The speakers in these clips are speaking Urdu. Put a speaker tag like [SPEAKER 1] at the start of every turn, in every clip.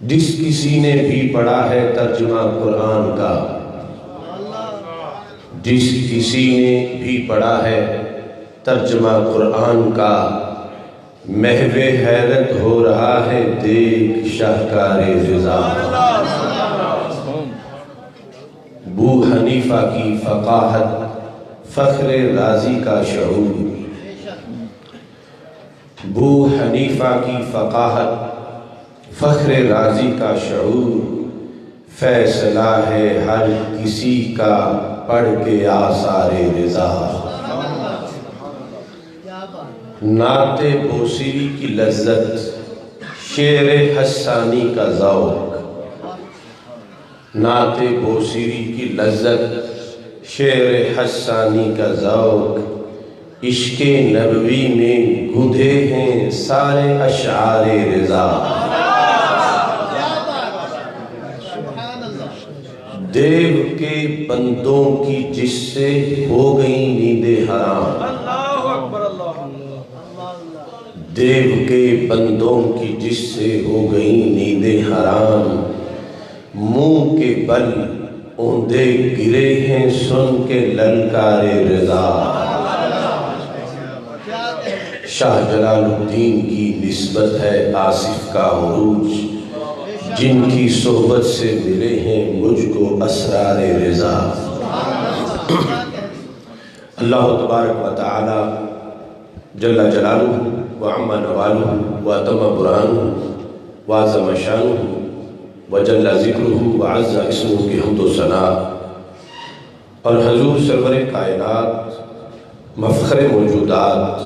[SPEAKER 1] جس کسی نے بھی پڑھا ہے ترجمہ قرآن کا، جس کسی نے بھی پڑھا ہے ترجمہ قرآن کا، محو حیرت ہو رہا ہے دیکھ شاہکار رضا۔ ابو حنیفہ کی فقاہت فخر رازی کا شعور، ابو حنیفہ کی فقاہت فخر رازی کا شعور، فیصلہ ہے ہر کسی کا پڑھ کے آثار رضا۔ نعت بوسیری کی لذت، شعر حسانی کا ذوق، نعت بوسیری کی لذت، شعر حسانی کا ذوق، عشق نبوی میں گندھے ہیں سارے اشعار رضا۔ دیو کے بندوں کی جس سے ہو گئی نیندیں حرام، دیو کے بندوں کی جس سے ہو گئی نیندیں حرام، منہ کے بل اوندے گرے ہیں سن کے للکار رضا۔ شاہ جلال الدین کی نسبت ہے آصف کا عروج، جن کی صحبت سے ملے ہیں مجھ کو اسرار رضا۔ اللہ تبارک و تعالی جل جلالہ وعم نوالہ واتم برہانہ وعظم شانہ وجل ذکرہ وعز اسمہ کی حمد و ثنا، اور حضور سرور کائنات مفخر موجودات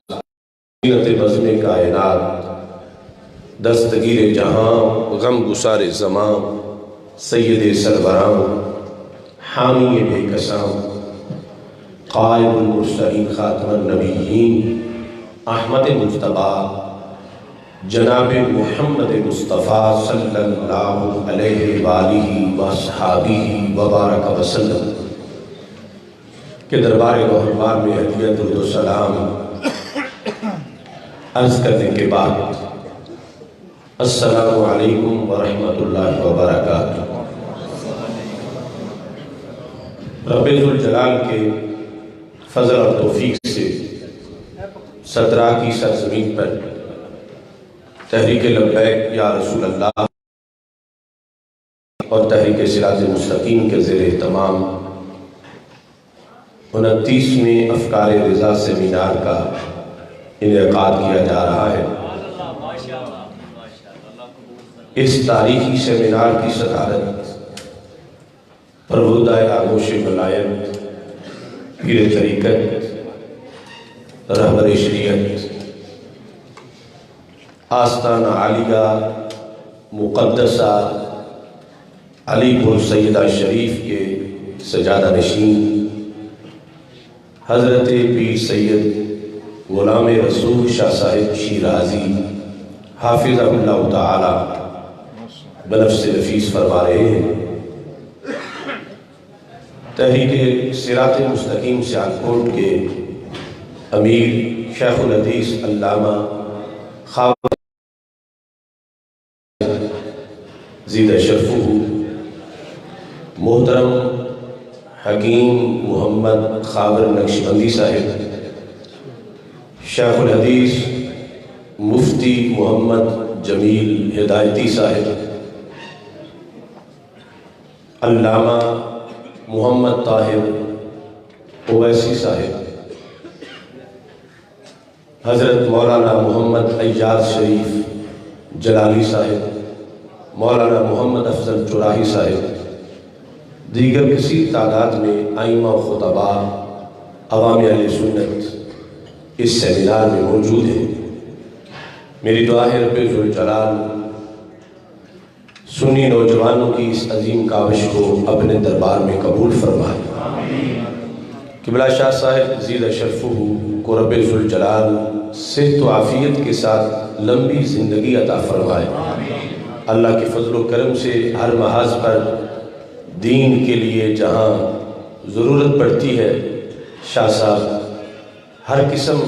[SPEAKER 1] زینت بزم کائنات دستگیر جہاں غم گسار زمان سید سروران حامی بے کساں قائد المرسلین خاتم النبیین احمد مجتبیٰ جناب محمد مصطفیٰ صلی اللہ علیہ وآلہ وصحابہ وبارک وسلم کے دربار گوہربار میں ہدیہ درود و سلام عرض کرنے کے بعد السلام علیکم ورحمۃ اللہ وبرکاتہ۔ رب ذوالجلال کے فضل اور توفیق سے 17 کی سرزمین پر تحریک لبیک یا رسول اللہ اور تحریک صراط مستقیم کے زیر اہتمام 29ویں افکار رضا سیمینار کا انعقاد کیا جا رہا ہے۔ اس تاریخی سیمینار کی صدارت پروردہ آغوش ولایت پیر طریقت رہبر شریعت آستانہ عالیہ مقدسہ علی پور سیدہ شریف کے سجادہ نشین حضرت پیر سید غلام رسول شاہ صاحب شیرازی حافظہ اللہ تعالی بنفس نفیس فرما رہے ہیں۔ تحریک صراط مستقیم سیالکوٹ کے امیر شیخ الحدیث علامہ خاور زیدہ شرفہ محترم حکیم محمد خاور نقشبندی صاحب، شیخ الحدیث مفتی محمد جمیل ہدایتی صاحب، علامہ محمد طاہر اویسی صاحب، حضرت مولانا محمد ایاز شریف جلالی صاحب، مولانا محمد افضل چراہی صاحب، دیگر کثیر تعداد میں ائمہ و خطباء عوام اہل سنت اس سیمینار میں موجود ہیں۔ میری دعا ہے رب ذوالجلال سنی نوجوانوں کی اس عظیم کاوش کو اپنے دربار میں قبول فرمائے۔ قبلہ شاہ صاحب زیدہ شرفہ کو رب ذوالجلال صحت و عافیت کے ساتھ لمبی زندگی عطا فرمائے۔ اللہ کے فضل و کرم سے ہر محاذ پر دین کے لیے جہاں ضرورت پڑتی ہے، شاہ صاحب ہر قسم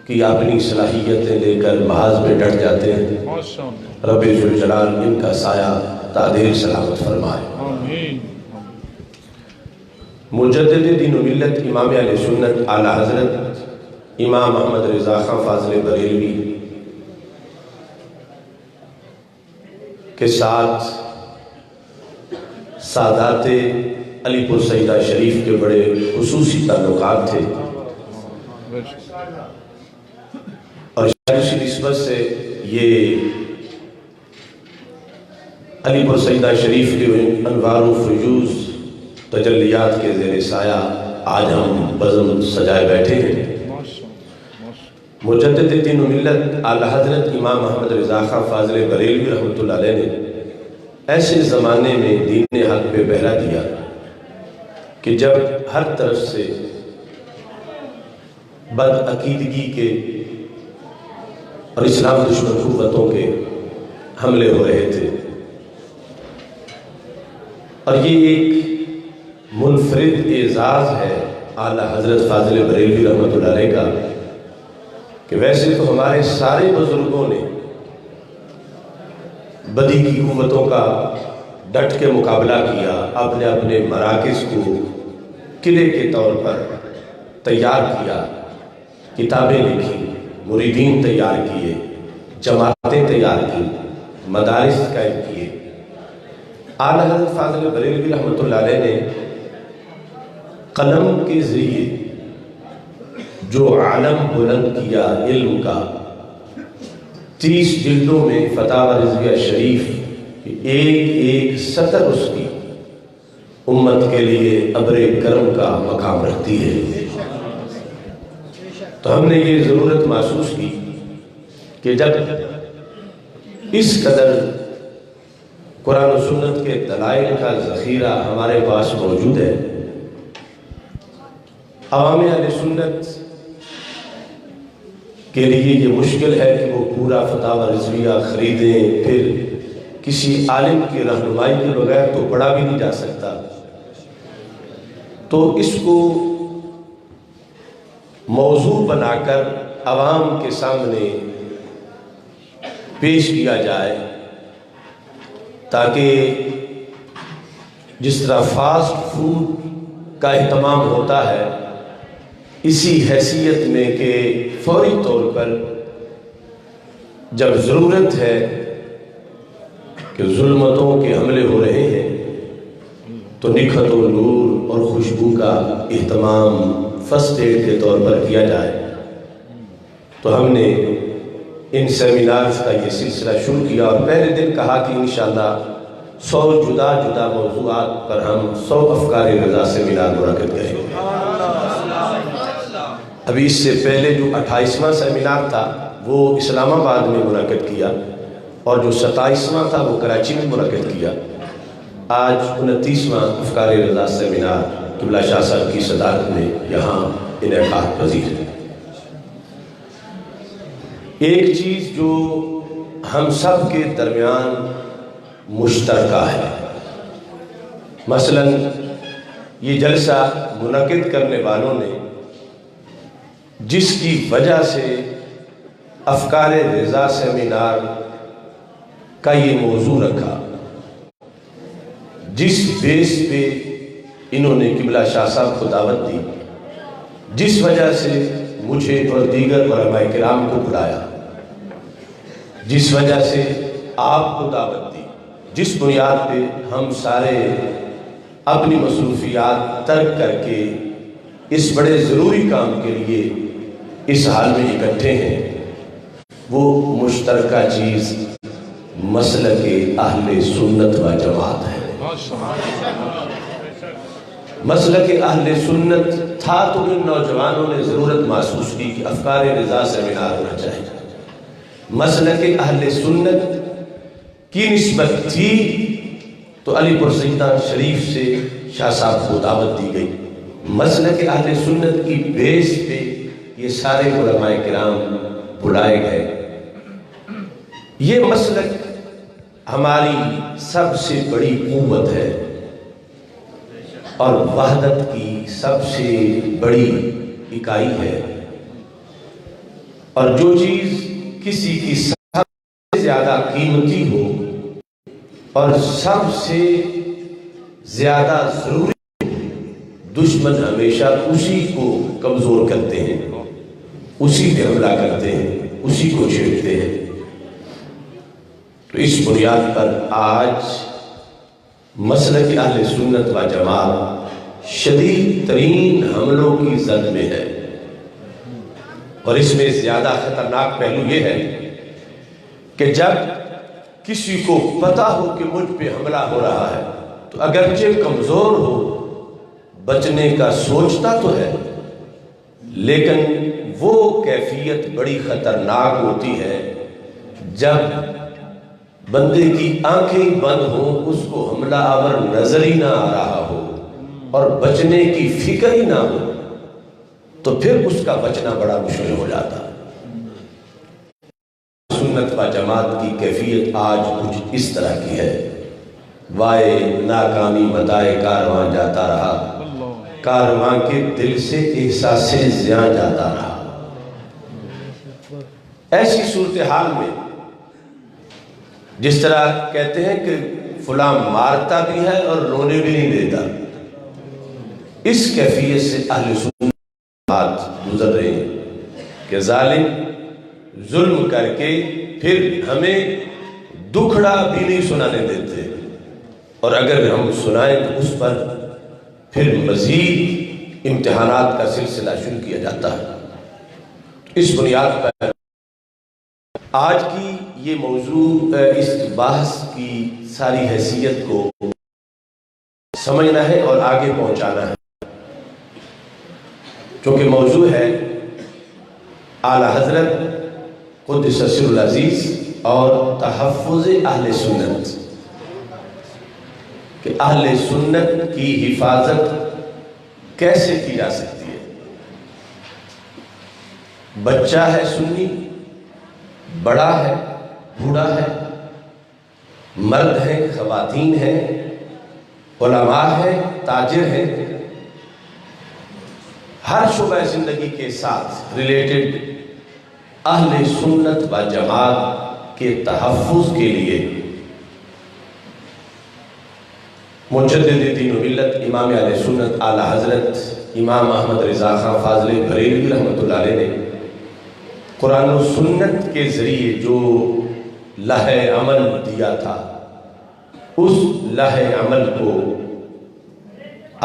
[SPEAKER 1] کی اپنی صلاحیتیں لے کر محاذ میں ڈٹ جاتے ہیں، رب ذوالجلال ان کا سایہ تعدیر سلامت فرمائے۔ مجدد دین و ملت امام اہل سنت اعلیٰ حضرت امام محمد رضا خان فاضل بریلوی کے ساتھ سادات علی پور سیدہ شریف کے بڑے خصوصی تعلقات تھے، اور اسی نسبت سے یہ علی پور سیدہ شریف کے انوار و فیوز تجلیات کے زیر سایہ آج ہم بزم سجائے بیٹھے ہیں۔ مجدد دین و ملت اعلیٰ حضرت امام محمد رضا خان فاضل بریلوی رحمۃ اللہ علیہ نے ایسے زمانے میں دین حق پہ پہرا دیا کہ جب ہر طرف سے بد عقیدگی کے اور اسلام دشمن قوتوں کے حملے ہو رہے تھے، اور یہ ایک منفرد اعزاز ہے اعلیٰ حضرت فاضل بریلوی رحمۃ اللہ علیہ کا کہ ویسے تو ہمارے سارے بزرگوں نے بدی کی قوتوں کا ڈٹ کے مقابلہ کیا، اپنے اپنے مراکز کو قلعے کے طور پر تیار کیا، کتابیں لکھی، مریدین تیار کیے، جماعتیں تیار کی، مدارس قائم کیے۔ اعلیٰ حضرت فاضل بریلوی رحمۃ اللہ علیہ نے قلم کے ذریعے جو عالم بلند کیا علم کا، 30 جلدوں میں فتاوی رضویہ شریف ایک ایک سطر اس کی امت کے لیے ابر کرم کا مقام رکھتی ہے۔ تو ہم نے یہ ضرورت محسوس کی کہ جب اس قدر قرآن و سنت کے دلائل کا ذخیرہ ہمارے پاس موجود ہے، عوام اہل سنت کے لیے یہ مشکل ہے کہ وہ پورا فتاوی رضویہ خریدیں، پھر کسی عالم کی رہنمائی کے بغیر تو پڑھا بھی نہیں جا سکتا، تو اس کو موضوع بنا کر عوام کے سامنے پیش کیا جائے، تاکہ جس طرح فاسٹ فوڈ کا اہتمام ہوتا ہے، اسی حیثیت میں کہ فوری طور پر جب ضرورت ہے کہ ظلمتوں کے حملے ہو رہے ہیں تو نکھت و نور اور خوشبو کا اہتمام فرسٹ ایڈ کے طور پر کیا جائے، تو ہم نے ان سیمینارز کا یہ سلسلہ شروع کیا، اور پہلے دن کہا کہ انشاءاللہ 100 جدا جدا موضوعات پر ہم 100 افکار رضا سیمینار منعقد کریں گے۔ ابھی اس سے پہلے جو 28واں سیمینار تھا وہ اسلام آباد میں منعقد کیا، اور جو 27واں تھا وہ کراچی میں منعقد کیا۔ آج 29واں افکار رضا سیمینار قبلہ شاہ صاحب کی صدارت میں یہاں انعقاد پذیر ہے۔ ایک چیز جو ہم سب کے درمیان مشترکہ ہے، مثلا یہ جلسہ منعقد کرنے والوں نے جس کی وجہ سے افکار رضا سیمینار کا یہ موضوع رکھا، جس بیس پہ انہوں نے قبلہ شاہ صاحب کو دعوت دی، جس وجہ سے مجھے اور دیگر علماء کرام کو بلایا، جس وجہ سے آپ کو دعوت دی، جس بنیاد پہ ہم سارے اپنی مصروفیات ترک کر کے اس بڑے ضروری کام کے لیے اس حال میں اکٹھے ہیں، وہ مشترکہ چیز مسلک اہل سنت و جماعت ہے۔ مسلک اہل سنت تھا تو ان نوجوانوں نے ضرورت محسوس کی کہ افکار رضا سیمینار ہونا چاہیے۔ مسلک اہل سنت کی نسبت تھی تو علی پور سیدہ شریف سے شاہ صاحب کو دعوت دی گئی۔ مسلک اہل سنت کی بیس پہ یہ سارے علماء کرام بلائے گئے۔ یہ مسلک ہماری سب سے بڑی قوت ہے اور وحدت کی سب سے بڑی اکائی ہے۔ اور جو چیز کسی کی سب سے زیادہ قیمتی ہو اور سب سے زیادہ ضروری، دشمن ہمیشہ اسی کو کمزور کرتے ہیں، اسی پہ حملہ کرتے ہیں، اسی کو چھیڑتے ہیں۔ تو اس بنیاد پر آج مسلک اہل سنت و جماعت شدید ترین حملوں کی زد میں ہے، اور اس میں زیادہ خطرناک پہلو یہ ہے کہ جب کسی کو پتہ ہو کہ مجھ پہ حملہ ہو رہا ہے تو اگرچہ کمزور ہو، بچنے کا سوچتا تو ہے، لیکن وہ کیفیت بڑی خطرناک ہوتی ہے جب بندے کی آنکھیں بند ہوں، اس کو حملہ آور نظر ہی نہ آ رہا ہو اور بچنے کی فکر ہی نہ ہو، تو پھر اس کا بچنا بڑا مشکل ہو جاتا ہے۔ سنت و جماعت کی کیفیت آج کچھ اس طرح کی ہے، وائے ناکامی بتائے کارواں جاتا رہا، کارواں کے دل سے احساس زیاں جاتا رہا۔ ایسی صورتحال میں جس طرح کہتے ہیں کہ فلاں مارتا بھی ہے اور رونے بھی نہیں دیتا، اس کیفیت سے اہل سنت بات گزر رہے ہیں کہ ظالم ظلم کر کے پھر ہمیں دکھڑا بھی نہیں سنانے دیتے، اور اگر ہم سنائیں تو اس پر پھر مزید امتحانات کا سلسلہ شروع کیا جاتا ہے۔ اس بنیاد پر آج کی یہ موضوع، اس بحث کی ساری حیثیت کو سمجھنا ہے اور آگے پہنچانا ہے، چونکہ موضوع ہے اعلیٰ حضرت قدس سر العزیز اور تحفظ اہل سنت، کہ اہل سنت کی حفاظت کیسے کی جا سکتی ہے۔ بچہ ہے سنی، بڑا ہے، بوڑھا ہے، مرد ہیں، خواتین ہیں، علماء ہیں، تاجر ہیں، ہر شعبہ زندگی کے ساتھ ریلیٹڈ اہل سنت و جماعت کے تحفظ کے لیے مجدد دین و ملت امام اہل سنت اعلیٰ حضرت امام احمد رضا خان فاضل بریلوی رحمۃ اللہ علیہ نے قرآن و سنت کے ذریعے جو لوح عمل دیا تھا، اس لوح عمل کو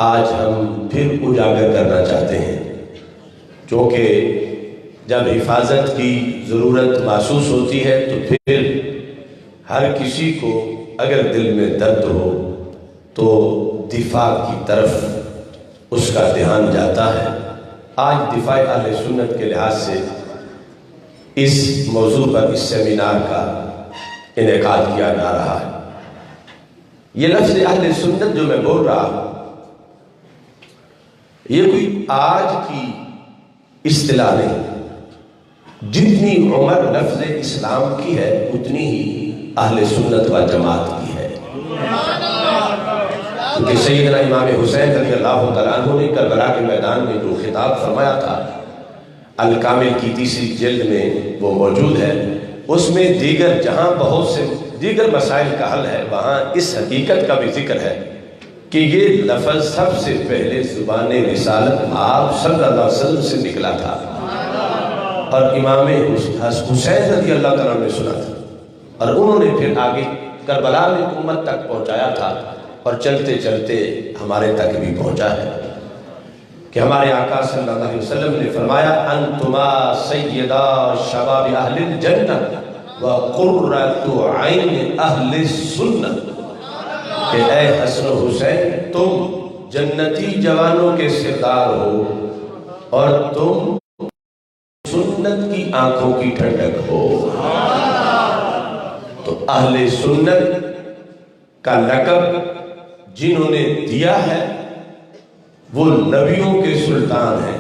[SPEAKER 1] آج ہم پھر اجاگر کرنا چاہتے ہیں، کیونکہ جب حفاظت کی ضرورت محسوس ہوتی ہے تو پھر ہر کسی کو اگر دل میں درد ہو تو دفاع کی طرف اس کا دھیان جاتا ہے۔ آج دفاع اہل سنت کے لحاظ سے اس موضوع پر اس سیمینار کا انعقاد کیا جا رہا ہے۔ یہ لفظ اہل سنت جو میں بول رہا ہوں، یہ کوئی آج کی اصطلاح نہیں، جتنی عمر لفظ اسلام کی ہے اتنی ہی اہل سنت و جماعت کی ہے، کیونکہ سیدنا امام حسین رضی اللہ تعالیٰ عنہ نے کربلا کے میدان میں جو خطاب فرمایا تھا، الکامل کی 3 جلد میں وہ موجود ہے، اس میں جہاں بہت سے دیگر مسائل کا حل ہے، وہاں اس حقیقت کا بھی ذکر ہے کہ یہ لفظ سب سے پہلے زبان رسالت آپ صلی اللہ علیہ وسلم سے نکلا تھا، اور امام حسین رضی اللہ تعالیٰ نے سنا تھا، اور انہوں نے پھر آگے کربلا میں امت تک پہنچایا تھا، اور چلتے چلتے ہمارے تک بھی پہنچا ہے کہ ہمارے آقا صلی اللہ علیہ وسلم نے فرمایا انتما سیدہ شباب اہل الجنہ وقرۃ عین اہل السنہ، کہ اے حسن و حسین تم جنتی جوانوں کے سردار ہو اور تم سنت کی آنکھوں کی ٹھنڈک ہو۔ تو اہل سنت کا لقب جنہوں نے دیا ہے وہ نبیوں کے سلطان ہیں،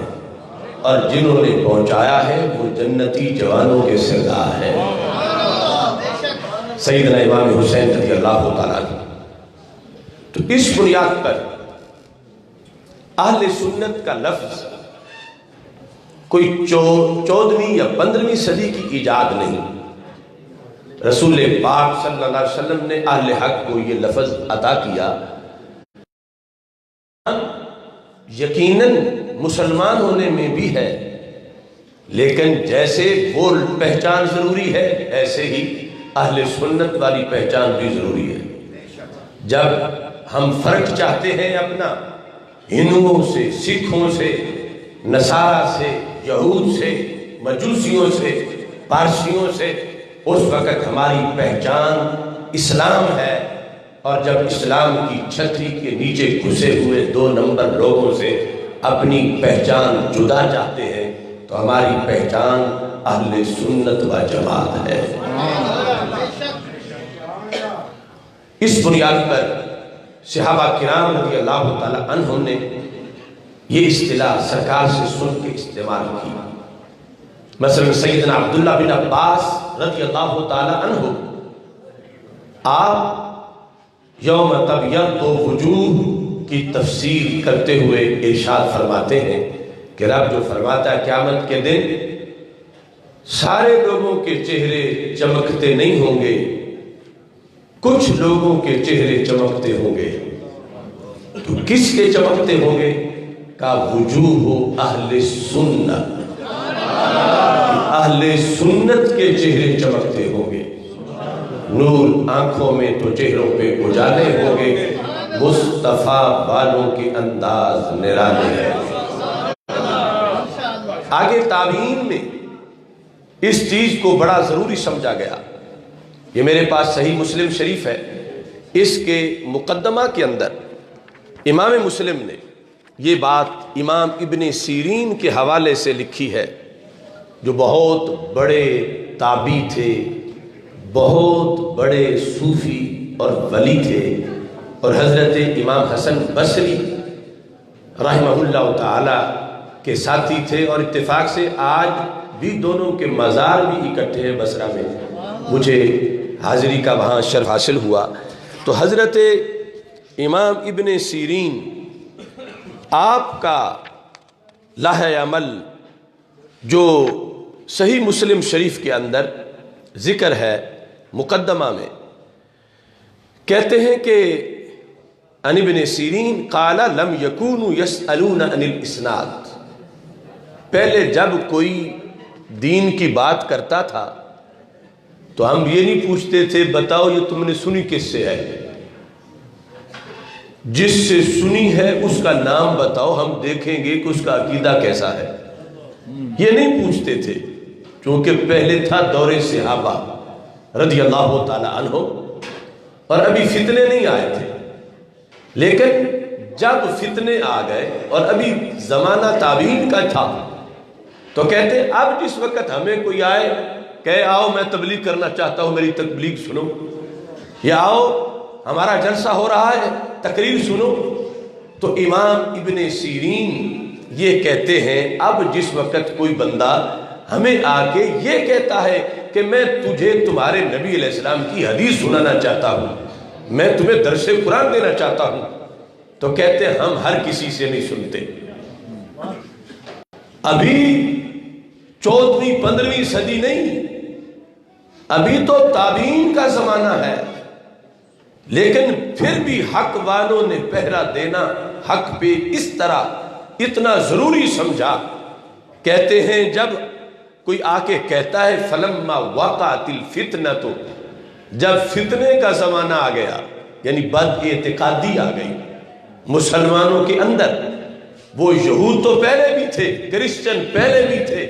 [SPEAKER 1] اور جنہوں نے پہنچایا ہے وہ جنتی جوانوں کے سردار ہیں، سیدنا امام حسین رضی اللہ تعالیٰ عنہ۔ تو اس بنیاد پر اہل سنت کا لفظ کوئی 14ویں یا 15ویں صدی کی ایجاد نہیں. رسول پاک صلی اللہ علیہ وسلم نے اہل حق کو یہ لفظ عطا کیا. یقیناً مسلمان ہونے میں بھی ہے، لیکن جیسے وہ پہچان ضروری ہے ایسے ہی اہل سنت والی پہچان بھی ضروری ہے. جب ہم فرق چاہتے ہیں اپنا ہندوؤں سے، سکھوں سے، نصارہ سے، یہود سے، مجوسیوں سے، پارسیوں سے، اس وقت ہماری پہچان اسلام ہے. اور جب اسلام کی چھتری کے نیچے گھسے ہوئے 2 نمبر لوگوں سے اپنی پہچان جدا چاہتے ہیں تو ہماری پہچان اہل سنت و جماعت ہے. اس بنیاد پر صحابہ کرام رضی اللہ تعالی عنہ نے یہ اصطلاح سرکار سے سن کے استعمال کی. مثلا سیدنا عبداللہ بن عباس رضی اللہ تعالی عنہ آپ یوم تبیض وجوہ کی تفسیر کرتے ہوئے ارشاد فرماتے ہیں کہ رب جو فرماتا ہے قیامت کے دن سارے لوگوں کے چہرے چمکتے نہیں ہوں گے، کچھ لوگوں کے چہرے چمکتے ہوں گے. تو کس کے چمکتے ہوں گے؟ کا وجوہ اہل سنت، اہل سنت کے چہرے چمکتے ہوں گے. نور آنکھوں میں تو چہروں پہ اجالے ہوں گے، مصطفیٰ والوں کے انداز نرانے ہیں. آگے تابعین میں اس چیز کو بڑا ضروری سمجھا گیا. یہ میرے پاس صحیح مسلم شریف ہے، اس کے مقدمہ کے اندر امام مسلم نے یہ بات امام ابن سیرین کے حوالے سے لکھی ہے، جو بہت بڑے تابعی تھے، بہت بڑے صوفی اور ولی تھے، اور حضرت امام حسن بصری رحمہ اللہ تعالی کے ساتھی تھے. اور اتفاق سے آج بھی دونوں کے مزار بھی اکٹھے ہیں بصرہ میں. مجھے حاضری کا وہاں شرف حاصل ہوا. تو حضرت امام ابن سیرین آپ کا لائحہ عمل جو صحیح مسلم شریف کے اندر ذکر ہے مقدمہ میں، کہتے ہیں کہ عن ابن سیرین قال لم یکونوا یسألون عن الاسناد. پہلے جب کوئی دین کی بات کرتا تھا تو ہم یہ نہیں پوچھتے تھے بتاؤ یہ تم نے سنی کس سے ہے، جس سے سنی ہے اس کا نام بتاؤ، ہم دیکھیں گے کہ اس کا عقیدہ کیسا ہے. یہ نہیں پوچھتے تھے کیونکہ پہلے تھا دور صحابہ رضی اللہ تعالی عنہ اور ابھی فتنے نہیں آئے تھے. لیکن جب فتنے آ گئے اور ابھی زمانہ تابعین کا تھا تو کہتے اب جس وقت ہمیں کوئی آئے کہ آؤ میں تبلیغ کرنا چاہتا ہوں میری تبلیغ سنو، یا آؤ ہمارا جلسہ ہو رہا ہے تقریر سنو، تو امام ابن سیرین یہ کہتے ہیں اب جس وقت کوئی بندہ ہمیں آ کے یہ کہتا ہے کہ میں تجھے تمہارے نبی علیہ السلام کی حدیث سنانا چاہتا ہوں، میں تمہیں درس قرآن دینا چاہتا ہوں، تو کہتے ہیں ہم ہر کسی سے نہیں سنتے. ابھی 14ویں 15ویں صدی نہیں، ابھی تو تابعین کا زمانہ ہے، لیکن پھر بھی حق والوں نے پہرا دینا حق پہ اس طرح اتنا ضروری سمجھا. کہتے ہیں جب کوئی آ کے کہتا ہے فلما وقعت الفتنۃ، جب فتنے کا زمانہ آ گیا یعنی بد اعتقادی آ گئی مسلمانوں کے اندر، وہ یہود تو پہلے بھی تھے، کرسچن پہلے بھی تھے.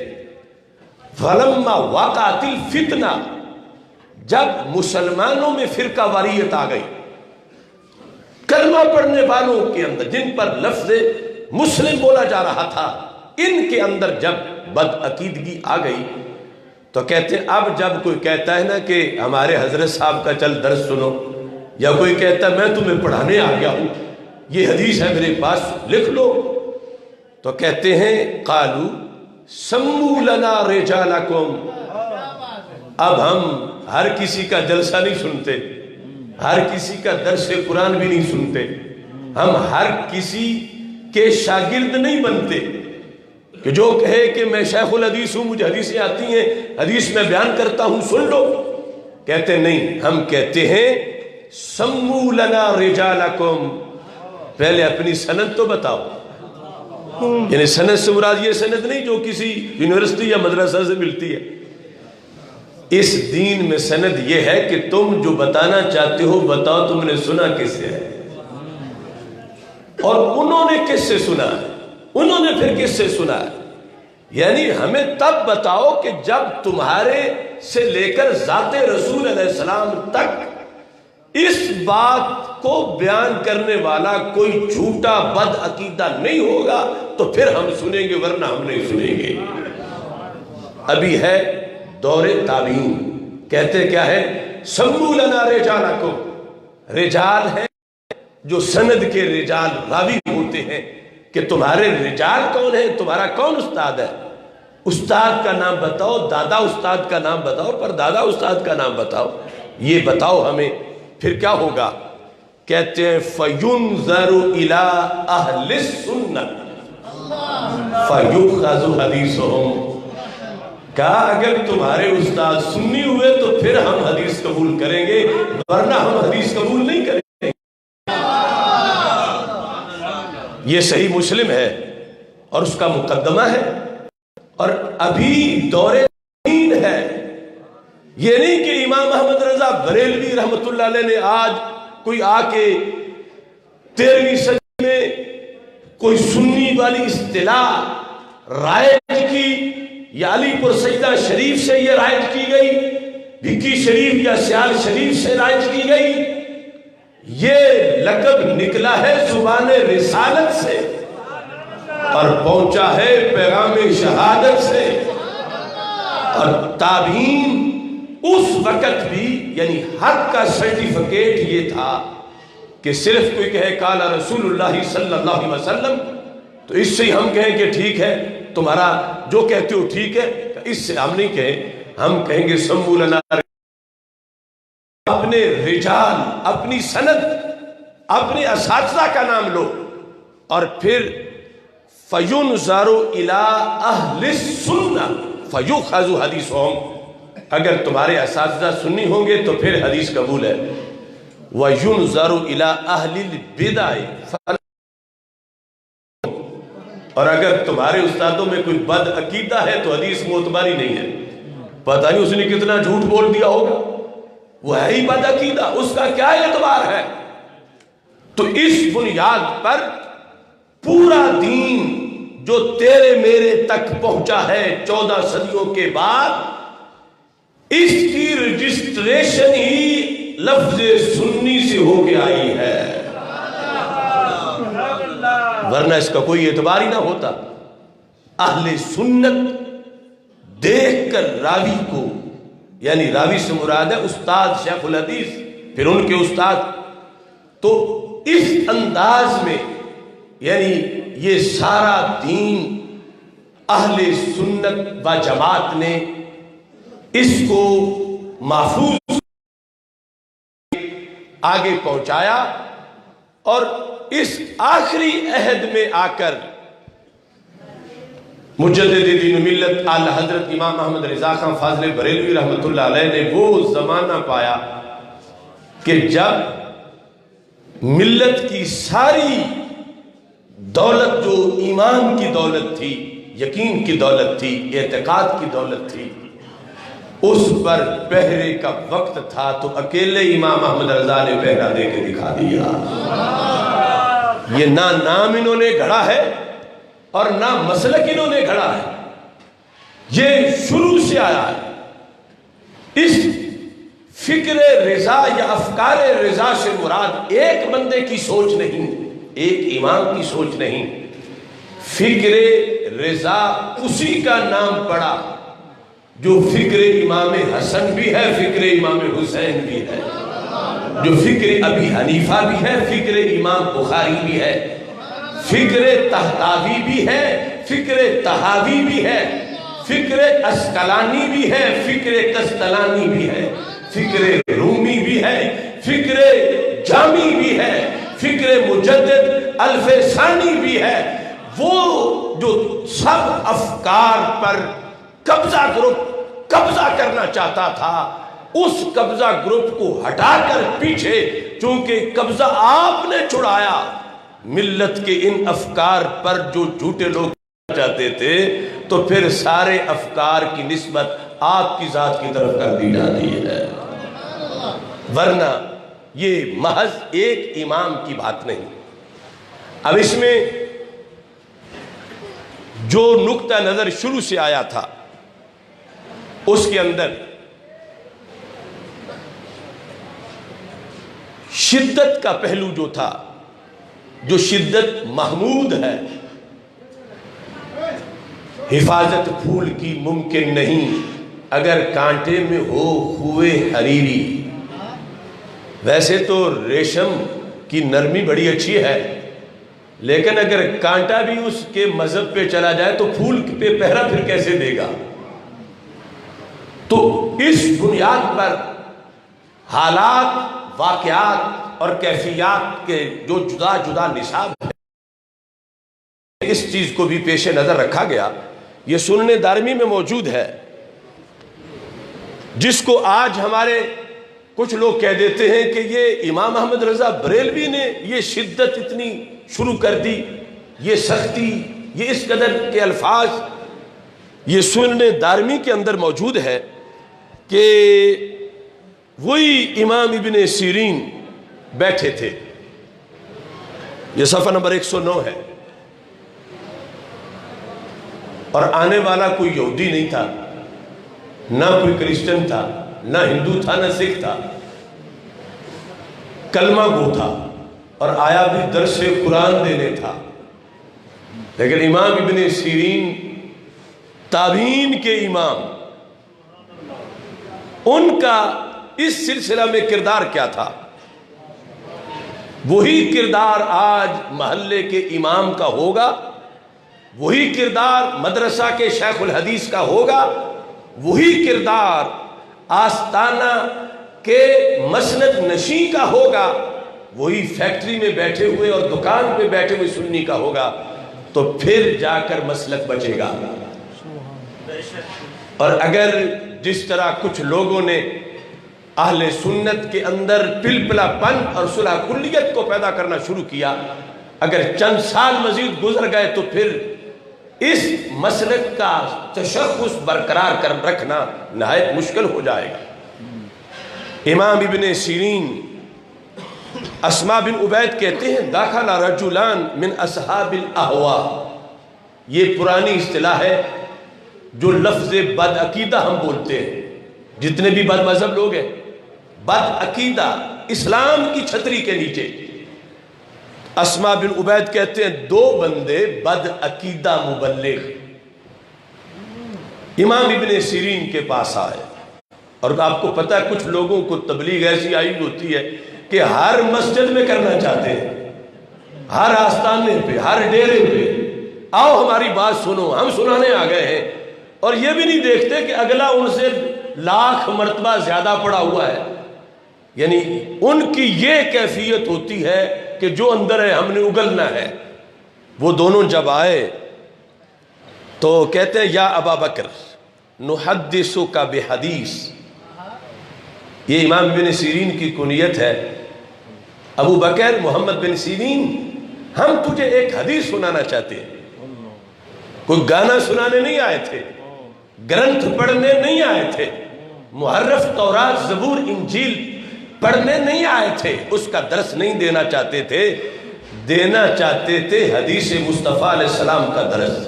[SPEAKER 1] فلما وقعت الفتنہ، جب مسلمانوں میں فرقہ واریت آ گئی، کلمہ پڑھنے والوں کے اندر جن پر لفظ مسلم بولا جا رہا تھا، ان کے اندر جب بد عقیدگی آ گئی تو کہتے ہیں اب جب کوئی کہتا ہے نا کہ ہمارے حضرت صاحب کا چل درس سنو، یا کوئی کہتا ہے میں تمہیں پڑھانے آ گیا ہوں، یہ حدیث ہے میرے پاس لکھ لو، تو کہتے ہیں قالو سمو لنا رجالکم، اب ہم ہر کسی کا جلسہ نہیں سنتے، ہر کسی کا درس قرآن بھی نہیں سنتے، ہم ہر کسی کے شاگرد نہیں بنتے، کہ جو کہے کہ میں شیخ الحدیث ہوں، مجھے حدیثیں آتی ہیں، حدیث میں بیان کرتا ہوں، سن لو. کہتے نہیں، ہم کہتے ہیں سمو لنا رجالکم، پہلے اپنی سند تو بتاؤ. یعنی سند سے مراد یہ سند نہیں جو کسی یونیورسٹی یا مدرسہ سے ملتی ہے. اس دین میں سند یہ ہے کہ تم جو بتانا چاہتے ہو بتاؤ تم نے سنا کس سے ہے، اور انہوں نے کس سے سنا ہے، انہوں نے پھر کس سے سنا ہے. یعنی ہمیں تب بتاؤ کہ جب تمہارے سے لے کر ذات رسول علیہ السلام تک اس بات کو بیان کرنے والا کوئی جھوٹا بد عقیدہ نہیں ہوگا تو پھر ہم سنیں گے، ورنہ ہم نہیں سنیں گے. ابھی ہے دور تابعین، کہتے کیا ہے؟ سمو لنا رجالکم. رجال ہے جو سند کے رجال راوی ہوتے ہیں کہ تمہارے رجال کون ہیں، تمہارا کون استاد ہے. استاد کا نام بتاؤ، دادا استاد کا نام بتاؤ، پر دادا استاد کا نام بتاؤ، یہ بتاؤ ہمیں. پھر کیا ہوگا؟ کہتے ہیں فَيُنظَرُ إِلَىٰ أَهْلِ السُّنَّةِ فَيُؤْخَذُ حَدِيثُهُمْ. کہا اگر تمہارے استاد سنی ہوئے تو پھر ہم حدیث قبول کریں گے، ورنہ ہم حدیث قبول نہیں کریں گے. یہ صحیح مسلم ہے اور اس کا مقدمہ ہے، اور ابھی دور دین ہے. یہ نہیں کہ امام احمد رضا بریلوی رحمت اللہ علیہ نے آج کوئی آ کے 13ویں صدی میں کوئی سنی والی اصطلاح رائج کی، یا علی پور سجدہ شریف سے یہ رائج کی گئی، بھکی شریف یا سیال شریف سے رائج کی گئی. یہ لقب نکلا ہے زبان رسالت سے اور پہنچا ہے پیغام شہادت سے. اور تابعین اس وقت بھی یعنی حق کا سرٹیفکیٹ یہ تھا کہ صرف کوئی کہے قال رسول اللہ صلی اللہ علیہ وسلم تو اس سے ہم کہیں کہ ٹھیک ہے، تمہارا جو کہتے ہو ٹھیک ہے. اس سے ہم نہیں کہیں، ہم کہیں گے سمو لنا. اپنے رجال، اپنی سند، اپنے اساتذہ کا نام لو، اور پھر فَيُنظَرُ إِلَىٰ أَهْلِ السُّنَّةِ فَيُؤْخَذُ حَدِيثُهُمْ. اگر تمہارے اساتذہ سنی ہوں گے تو پھر حدیث قبول ہے. وَيُنظَرُ إِلَىٰ أَهْلِ الْبِدْعِ. اور اگر تمہارے استادوں میں کوئی بد عقیدہ ہے تو حدیث معتبر ہی نہیں ہے. پتہ نہیں اس نے کتنا جھوٹ بول دیا ہوگا، وہ ہے ہی بد عقیدہ، اس کا کیا اعتبار ہے. تو اس بنیاد پر پورا دین جو تیرے میرے تک پہنچا ہے 14 صدیوں کے بعد، اس کی رجسٹریشن ہی لفظ سنی سے ہو کے آئی ہے، ورنہ اس کا کوئی اعتبار ہی نہ ہوتا. اہل سنت دیکھ کر راوی کو، یعنی راوی سے مراد ہے استاد شیخ الحدیث، پھر ان کے استاد، تو اس انداز میں یعنی یہ سارا دین اہل سنت و جماعت نے اس کو محفوظ آگے پہنچایا. اور اس آخری عہد میں آ کر مجدد دین ملت اعلی حضرت امام احمد رضا خان فاضل بریلوی رحمت اللہ علیہ نے وہ زمانہ پایا کہ جب ملت کی ساری دولت جو ایمان کی دولت تھی، یقین کی دولت تھی، اعتقاد کی دولت تھی، اس پر پہرے کا وقت تھا تو اکیلے امام احمد رضا نے پہرا دے کے دکھا دیا. یہ نہ نام انہوں نے گھڑا ہے اور نہ مسلک انہوں نے گھڑا ہے، یہ شروع سے آیا ہے. اس فکر رضا یا افکار رضا سے مراد ایک بندے کی سوچ نہیں، ایک امام کی سوچ نہیں. فکر رضا اسی کا نام پڑا جو فکر امام حسن بھی ہے، فکر امام حسین بھی ہے، جو فکر ابی حنیفہ بھی ہے، فکر امام بخاری بھی ہے، فکر طحطاوی بھی ہے، فکر طحاوی بھی ہے، فکر اسقلانی بھی ہے، فکر قسطلانی بھی ہے، فکر رومی بھی ہے، فکر جامی بھی ہے، فکر مجدد الفسانی بھی ہے. وہ جو سب افکار پر قبضہ کرنا چاہتا تھا، اس قبضہ گروپ کو ہٹا کر پیچھے، چونکہ قبضہ آپ نے چھڑایا، ملت کے ان افکار پر جو جھوٹے لوگ چاہتے تھے، تو پھر سارے افکار کی نسبت آپ کی ذات کی طرف کر دی جاتی ہے۔ ورنہ یہ محض ایک امام کی بات نہیں۔ اب اس میں جو نقطہ نظر شروع سے آیا تھا، اس کے اندر شدت کا پہلو جو تھا، جو شدت محمود ہے، حفاظت پھول کی ممکن نہیں اگر کانٹے میں ہو ہوئے حریری۔ ویسے تو ریشم کی نرمی بڑی اچھی ہے، لیکن اگر کانٹا بھی اس کے مذہب پہ چلا جائے تو پھول پہ پہرا پھر کیسے دے گا؟ تو اس بنیاد پر حالات، واقعات اور کیفیات کے جو جدا جدا نصاب ہے، اس چیز کو بھی پیش نظر رکھا گیا۔ یہ سنن دارمی میں موجود ہے، جس کو آج ہمارے کچھ لوگ کہہ دیتے ہیں کہ یہ امام احمد رضا بریلوی نے یہ شدت اتنی شروع کر دی، یہ سختی، یہ اس قدر کے الفاظ۔ یہ سنن دارمی کے اندر موجود ہے کہ وہی امام ابن سیرین بیٹھے تھے، یہ صفحہ نمبر 109 ہے، اور آنے والا کوئی یہودی نہیں تھا، نہ کوئی کرسچن تھا، نہ ہندو تھا، نہ سکھ تھا، کلمہ گو تھا، اور آیا بھی درس قرآن دینے تھا۔ لیکن امام ابن سیرین تابعین کے امام، ان کا اس سلسلہ میں کردار کیا تھا؟ وہی کردار آج محلے کے امام کا ہوگا، وہی کردار مدرسہ کے شیخ الحدیث کا ہوگا، وہی کردار آستانہ کے مسند نشین کا ہوگا، وہی فیکٹری میں بیٹھے ہوئے اور دکان پہ بیٹھے ہوئے سنی کا ہوگا، تو پھر جا کر مسلک بچے گا۔ اور اگر جس طرح کچھ لوگوں نے اہل سنت کے اندر پلپلا پن اور صلح کلیت کو پیدا کرنا شروع کیا، اگر چند سال مزید گزر گئے تو پھر اس مسلک کا تشخص برقرار کر رکھنا نہایت مشکل ہو جائے گا۔ امام ابن سیرین اسما بن عبید کہتے ہیں، داخل رجلان من اصحاب الاہواء، یہ پرانی اصطلاح ہے جو لفظ بد عقیدہ ہم بولتے ہیں۔ جتنے بھی بد مذہب لوگ ہیں، بد عقیدہ، اسلام کی چھتری کے نیچے، اسما بن عبید کہتے ہیں دو بندے بد عقیدہ مبلغ امام ابن سیرین کے پاس آئے۔ اور آپ کو پتہ ہے کچھ لوگوں کو تبلیغ ایسی آئی ہوتی ہے کہ ہر مسجد میں کرنا چاہتے ہیں، ہر آستانے پہ، ہر ڈیرے پہ، آؤ ہماری بات سنو، ہم سنانے آ گئے ہیں، اور یہ بھی نہیں دیکھتے کہ اگلا ان سے لاکھ مرتبہ زیادہ پڑا ہوا ہے۔ یعنی ان کی یہ کیفیت ہوتی ہے کہ جو اندر ہے ہم نے اگلنا ہے۔ وہ دونوں جب آئے تو کہتے ہیں، یا ابا بکر نحدثک بحدیث، یہ امام بن سیرین کی کنیت ہے، ابو بکر محمد بن سیرین، ہم تجھے ایک حدیث سنانا چاہتے ہیں۔ کوئی گانا سنانے نہیں آئے تھے، گرنتھ پڑھنے نہیں آئے تھے، محرف تورات زبور انجیل پڑھنے نہیں آئے تھے، اس کا درس نہیں دینا چاہتے تھے، دینا چاہتے تھے حدیث مصطفیٰ علیہ السلام کا درس۔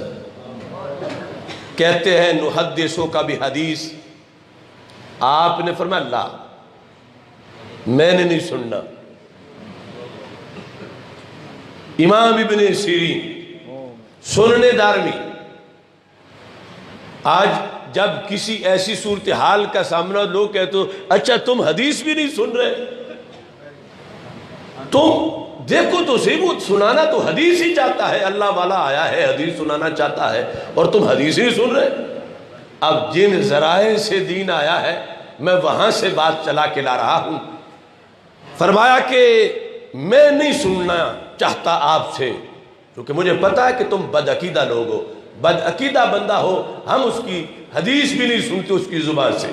[SPEAKER 1] کہتے ہیں نحدثو کا بھی حدیث، آپ نے فرمایا لا، میں نے نہیں سننا۔ امام ابن سیرین سنن دارمی، آج جب کسی ایسی صورتحال کا سامنا لوگ کہتے ہو، اچھا تم حدیث بھی نہیں سن رہے، تم دیکھو تو صحیح، وہ سنانا تو حدیث ہی چاہتا ہے، اللہ والا آیا ہے حدیث سنانا چاہتا ہے، اور تم حدیث ہی سن رہے۔ اب جن ذرائع سے دین آیا ہے میں وہاں سے بات چلا کے لا رہا ہوں۔ فرمایا کہ میں نہیں سننا چاہتا آپ سے، کیونکہ مجھے پتا ہے کہ تم بدعقیدہ لوگ ہو، بدعقیدہ بندہ ہو، ہم اس کی حدیث بھی نہیں سنتے اس کی زبان سے۔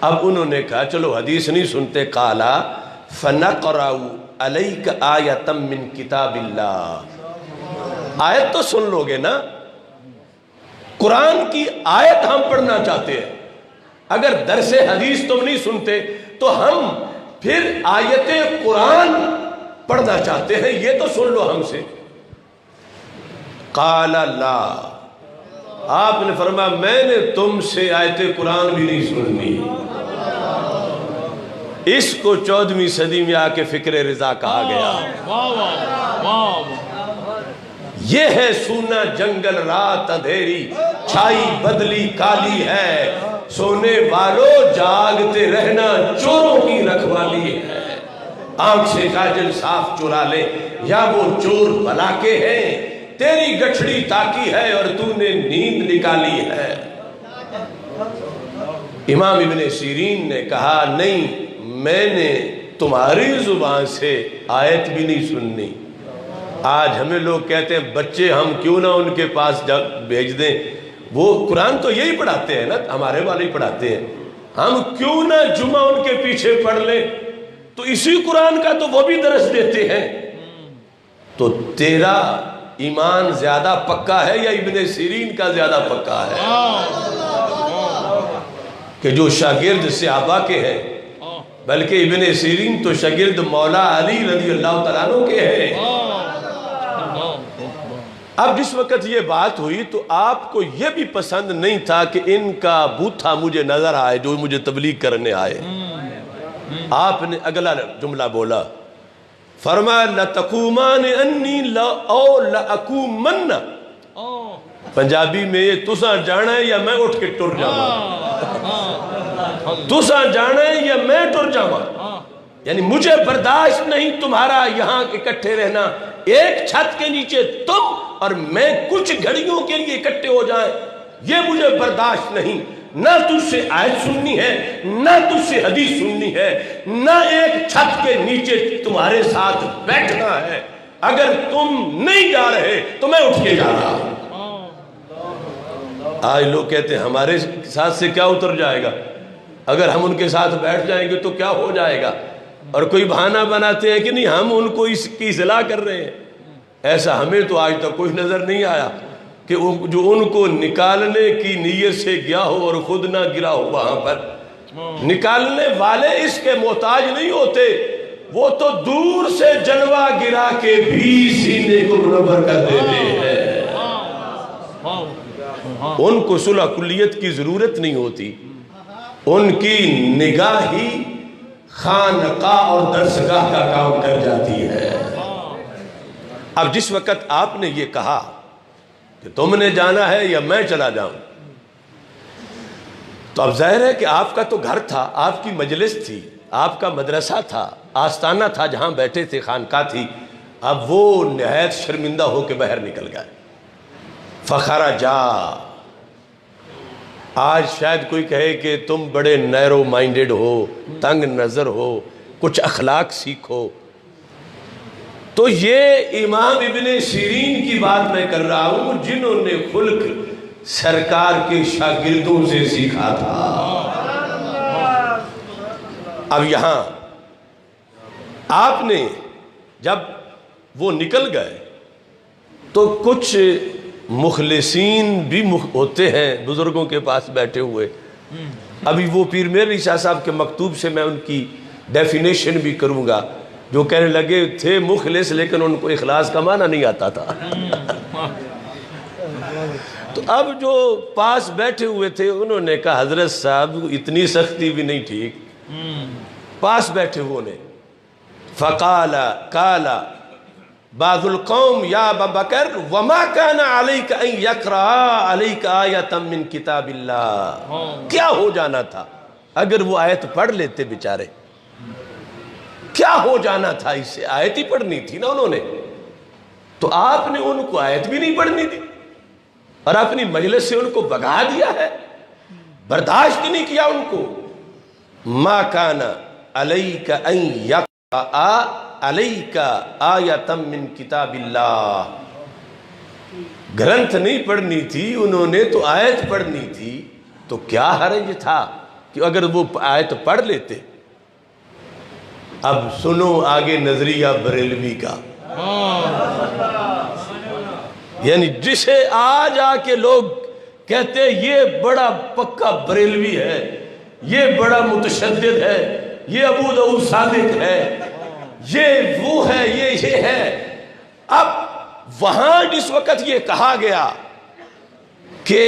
[SPEAKER 1] اب انہوں نے کہا چلو حدیث نہیں سنتے، قالا فَنَقْرَأُ عَلَيْكَ آیَةً مِّن کتاب اللہ، آیت تو سن لو گے نا، قرآن کی آیت ہم پڑھنا چاہتے ہیں۔ اگر درس حدیث تم نہیں سنتے تو ہم پھر آیت قرآن پڑھنا چاہتے ہیں، یہ تو سن لو ہم سے۔ قال لا، آپ نے فرمایا میں نے تم سے آیت قرآن بھی نہیں سننی۔ اس کو 14ویں صدی میں آ کے فکر رضا کہا گیا۔ یہ ہے سونا جنگل رات اندھیری، چھائی بدلی کالی ہے، سونے والوں جاگتے رہنا چوروں کی رکھوالی ہے۔ آنکھ سے کاجل صاف چرا لے یا وہ چور بلا کے ہیں، تیری گٹھڑی تاکی ہے اور تو نے نیند نکالی ہے۔ امام ابن سیرین نے کہا نہیں، میں نے تمہاری زبان سے آیت بھی نہیں سننی۔ آج ہمیں لوگ کہتے ہیں بچے ہم کیوں نہ ان کے پاس بھیج دیں، وہ قرآن تو یہی پڑھاتے ہیں نا، ہمارے والے ہی پڑھاتے ہیں، ہم کیوں نہ جمعہ ان کے پیچھے پڑھ لیں، تو اسی قرآن کا تو وہ بھی درس دیتے ہیں۔ تو تیرا ایمان زیادہ پکا ہے یا ابن سیرین کا زیادہ پکا ہے؟ کہ جو شاگرد صحابہ کے ہیں، بلکہ ابن سیرین تو شاگرد مولا علی رضی اللہ تعالیٰ عنہ کے ہیں۔ اب جس وقت یہ بات ہوئی تو آپ کو یہ بھی پسند نہیں تھا کہ ان کا بوتھا مجھے نظر آئے جو مجھے تبلیغ کرنے آئے۔ آپ نے اگلا جملہ بولا، فرمایا لَتَقُومَانِ أَنِّي لَأَوْ لَأَقُومَنَّ، پنجابی میں یہ تساں جانا ہے یا میں اٹھ کے ٹر جاواں، تساں جانا ہے یا میں ٹر جاواں، یعنی مجھے برداشت نہیں تمہارا یہاں اکٹھے رہنا، ایک چھت کے نیچے تم اور میں کچھ گھڑیوں کے لیے اکٹھے ہو جائیں، یہ مجھے برداشت نہیں۔ نہ تجھ سے آیت سننی ہے، نہ تجھ سے حدیث سننی ہے، نہ ایک چھت کے نیچے تمہارے ساتھ بیٹھنا ہے۔ اگر تم نہیں جا رہے تو میں اٹھ کے جا رہا ہوں۔ آج لوگ کہتے ہیں ہمارے ساتھ سے کیا اتر جائے گا، اگر ہم ان کے ساتھ بیٹھ جائیں گے تو کیا ہو جائے گا، اور کوئی بہانہ بناتے ہیں کہ نہیں ہم ان کو اس کی اصلاح کر رہے ہیں۔ ایسا ہمیں تو آج تک کوئی نظر نہیں آیا کہ جو ان کو نکالنے کی نیت سے گیا ہو اور خود نہ گرا ہو وہاں پر۔ نکالنے والے اس کے محتاج نہیں ہوتے، وہ تو دور سے جلوہ گرا کے بھی سینے کو منور کر دیتے ہیں۔ ان کو صلح کلیت کی ضرورت نہیں ہوتی، ان کی نگاہ ہی خانقاہ اور درسگاہ کا کام کر جاتی ہے۔ اب جس وقت آپ نے یہ کہا کہ تم نے جانا ہے یا میں چلا جاؤں، تو اب ظاہر ہے کہ آپ کا تو گھر تھا، آپ کی مجلس تھی، آپ کا مدرسہ تھا، آستانہ تھا جہاں بیٹھے تھے، خانقاہ تھی۔ اب وہ نہایت شرمندہ ہو کے باہر نکل گئے۔ فخرجا، آج شاید کوئی کہے کہ تم بڑے نیرو مائنڈڈ ہو، تنگ نظر ہو، کچھ اخلاق سیکھو، تو یہ امام ابن سیرین کی بات میں کر رہا ہوں جنہوں نے خلق سرکار کے شاگردوں سے سیکھا تھا۔ اب یہاں آپ نے جب وہ نکل گئے تو کچھ مخلصین بھی ہوتے ہیں بزرگوں کے پاس بیٹھے ہوئے۔ ابھی وہ پیر میر علی شاہ صاحب کے مکتوب سے میں ان کی ڈیفینیشن بھی کروں گا، جو کہنے لگے تھے مخلص لیکن ان کو اخلاص کا معنی نہیں آتا تھا۔ تو اب جو پاس بیٹھے ہوئے تھے انہوں نے کہا حضرت صاحب اتنی سختی بھی نہیں ٹھیک۔ پاس بیٹھے ہوئے نے فقال قال بعض القوم یا ابا بکر وما كان عليك ان يقرأ عليك آیۃ من کتاب اللہ، کیا ہو جانا تھا اگر وہ آیت پڑھ لیتے بیچارے، کیا ہو جانا تھا، اس سے آیت ہی پڑھنی تھی نا انہوں نے، تو آپ نے ان کو آیت بھی نہیں پڑھنی تھی اور اپنی مجلس سے ان کو بھگا دیا ہے، برداشت نہیں کیا ان کو۔ ما كان عليك ان علیکا آیتم من کتاب اللہ، گرنتھ نہیں پڑھنی تھی انہوں نے تو آیت پڑھنی تھی، تو کیا حرج تھا کہ اگر وہ آیت پڑھ لیتے۔ اب سنو آگے نظریہ بریلوی کا، یعنی جسے آج آ کے لوگ کہتے یہ بڑا پکا بریلوی ہے، یہ بڑا متشدد ہے، یہ ابو داؤد صادق ہے، یہ وہ ہے، یہ ہے۔ اب وہاں جس وقت یہ کہا گیا کہ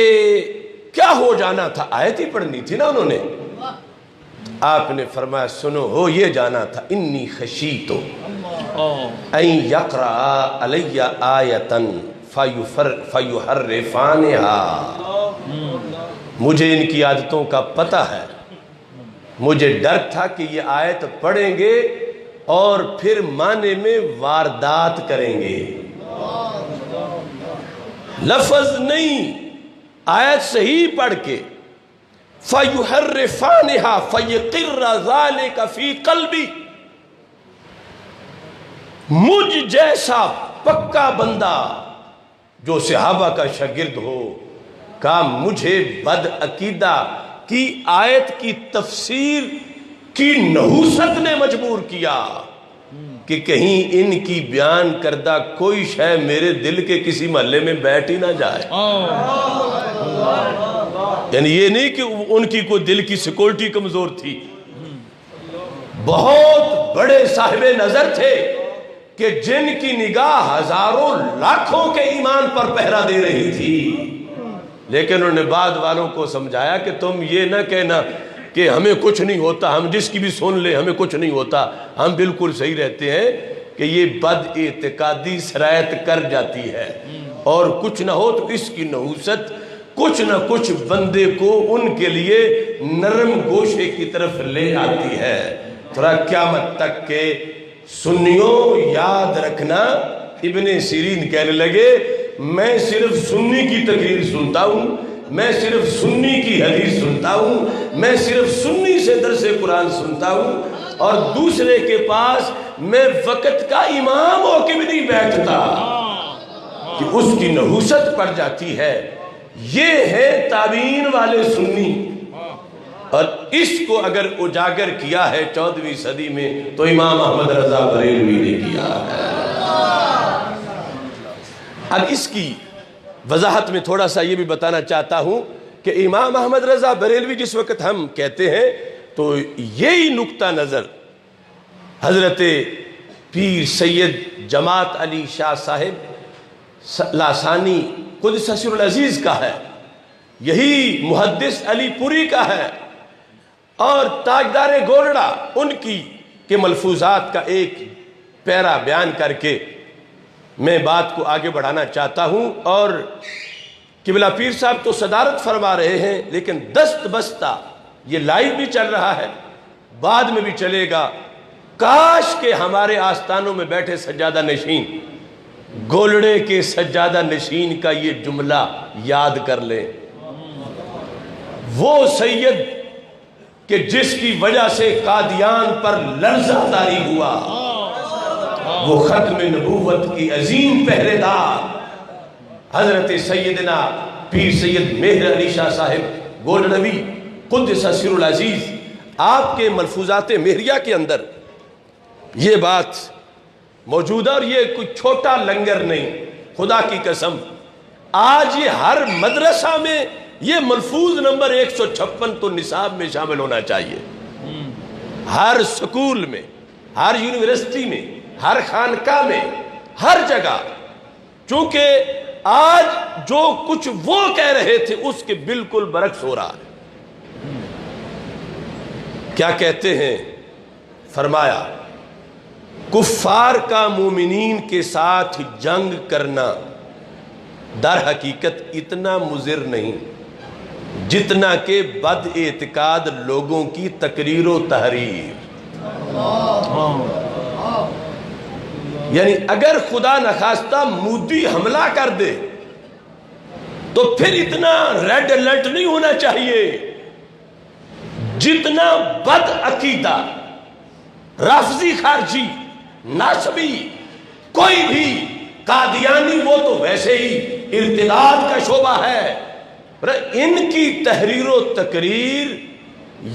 [SPEAKER 1] کیا ہو جانا تھا، آیت ہی پڑھنی تھی نا انہوں نے، آپ نے فرمایا سنو ہو یہ جانا تھا، انی خشیتو ان یقرأ علی آیتن فیحرفانہا، مجھے ان کی عادتوں کا پتہ ہے، مجھے ڈر تھا کہ یہ آیت پڑھیں گے اور پھر معنی میں واردات کریں گے، لفظ نہیں آیت صحیح پڑھ کے فَيُحَرِّفَانِهَا فَيَقِرَّ ذَلِكَ فِي قَلْبِ، مجھ جیسا پکا بندہ جو صحابہ کا شاگرد ہو، کہا مجھے بد عقیدہ کی آیت کی تفسیر کی نحوست نے مجبور کیا کہ کہیں ان کی بیان کردہ کوئی شے میرے دل کے کسی محلے میں بیٹھ ہی نہ جائے۔ یعنی یہ نہیں کہ ان کی کوئی دل کی سیکورٹی کمزور تھی، بہت بڑے صاحب نظر تھے کہ جن کی نگاہ ہزاروں لاکھوں کے ایمان پر پہرا دے رہی تھی، لیکن انہوں نے بعد والوں کو سمجھایا کہ تم یہ نہ کہنا کہ ہمیں کچھ نہیں ہوتا، ہم جس کی بھی سن لیں ہمیں کچھ نہیں ہوتا، ہم بالکل صحیح رہتے ہیں، کہ یہ بد اعتقادی سرایت کر جاتی ہے، اور کچھ نہ ہو تو اس کی نحوست کچھ نہ کچھ بندے کو ان کے لیے نرم گوشے کی طرف لے آتی ہے۔ تھوڑا قیامت تک کے سنیوں یاد رکھنا، ابن سیرین کہنے لگے میں صرف سنی کی تقریر سنتا ہوں، میں صرف سنی کی حدیث سنتا ہوں، میں صرف سنی سے درس قرآن سنتا ہوں، اور دوسرے کے پاس میں وقت کا امام ہو کے بھی نہیں بیٹھتا، کہ اس کی نحوست پڑ جاتی ہے۔ یہ ہے تابعین والے سنی، اور اس کو اگر اجاگر کیا ہے 14ویں صدی میں تو امام احمد رضا بریلوی نے کیا ہے۔ اب اس کی وضاحت میں تھوڑا سا یہ بھی بتانا چاہتا ہوں کہ امام احمد رضا بریلوی جس وقت ہم کہتے ہیں تو یہی نقطہ نظر حضرت پیر سید جماعت علی شاہ صاحب لاسانی قدس سر العزیز کا ہے، یہی محدث علی پوری کا ہے، اور تاجدار گولڑا ان کی کے ملفوظات کا ایک پیرا بیان کر کے میں بات کو آگے بڑھانا چاہتا ہوں۔ اور قبلہ پیر صاحب تو صدارت فرما رہے ہیں، لیکن دست بستہ یہ لائیو بھی چل رہا ہے، بعد میں بھی چلے گا۔ کاش کہ ہمارے آستانوں میں بیٹھے سجادہ نشین گولڑے کے سجادہ نشین کا یہ جملہ یاد کر لیں، وہ سید کہ جس کی وجہ سے قادیان پر لرزہ طاری ہوا، وہ ختم نبوت کی عظیم پہرے دار حضرت سیدنا پیر سید مہر علی شاہ صاحب گولڑوی قدس سر العزیز، آپ کے ملفوظات مہریہ کے اندر یہ بات موجود ہے، اور یہ کوئی چھوٹا لنگر نہیں، خدا کی قسم آج یہ ہر مدرسہ میں یہ ملفوظ نمبر 156 تو نصاب میں شامل ہونا چاہیے، ہر سکول میں، ہر یونیورسٹی میں، ہر خانقاہ میں، ہر جگہ، چونکہ آج جو کچھ وہ کہہ رہے تھے اس کے بالکل برعکس ہو رہا ہے۔ کیا کہتے ہیں؟ فرمایا کفار کا مومنین کے ساتھ جنگ کرنا در حقیقت اتنا مضر نہیں جتنا کہ بد اعتقاد لوگوں کی تقریر و تحریر۔ یعنی اگر خدا نخواستہ مودی حملہ کر دے تو پھر اتنا ریڈ الرٹ نہیں ہونا چاہیے جتنا بد عقیدہ رافضی خارجی ناسبی کوئی بھی قادیانی وہ تو ویسے ہی ارتداد کا شعبہ ہے، ان کی تحریر و تقریر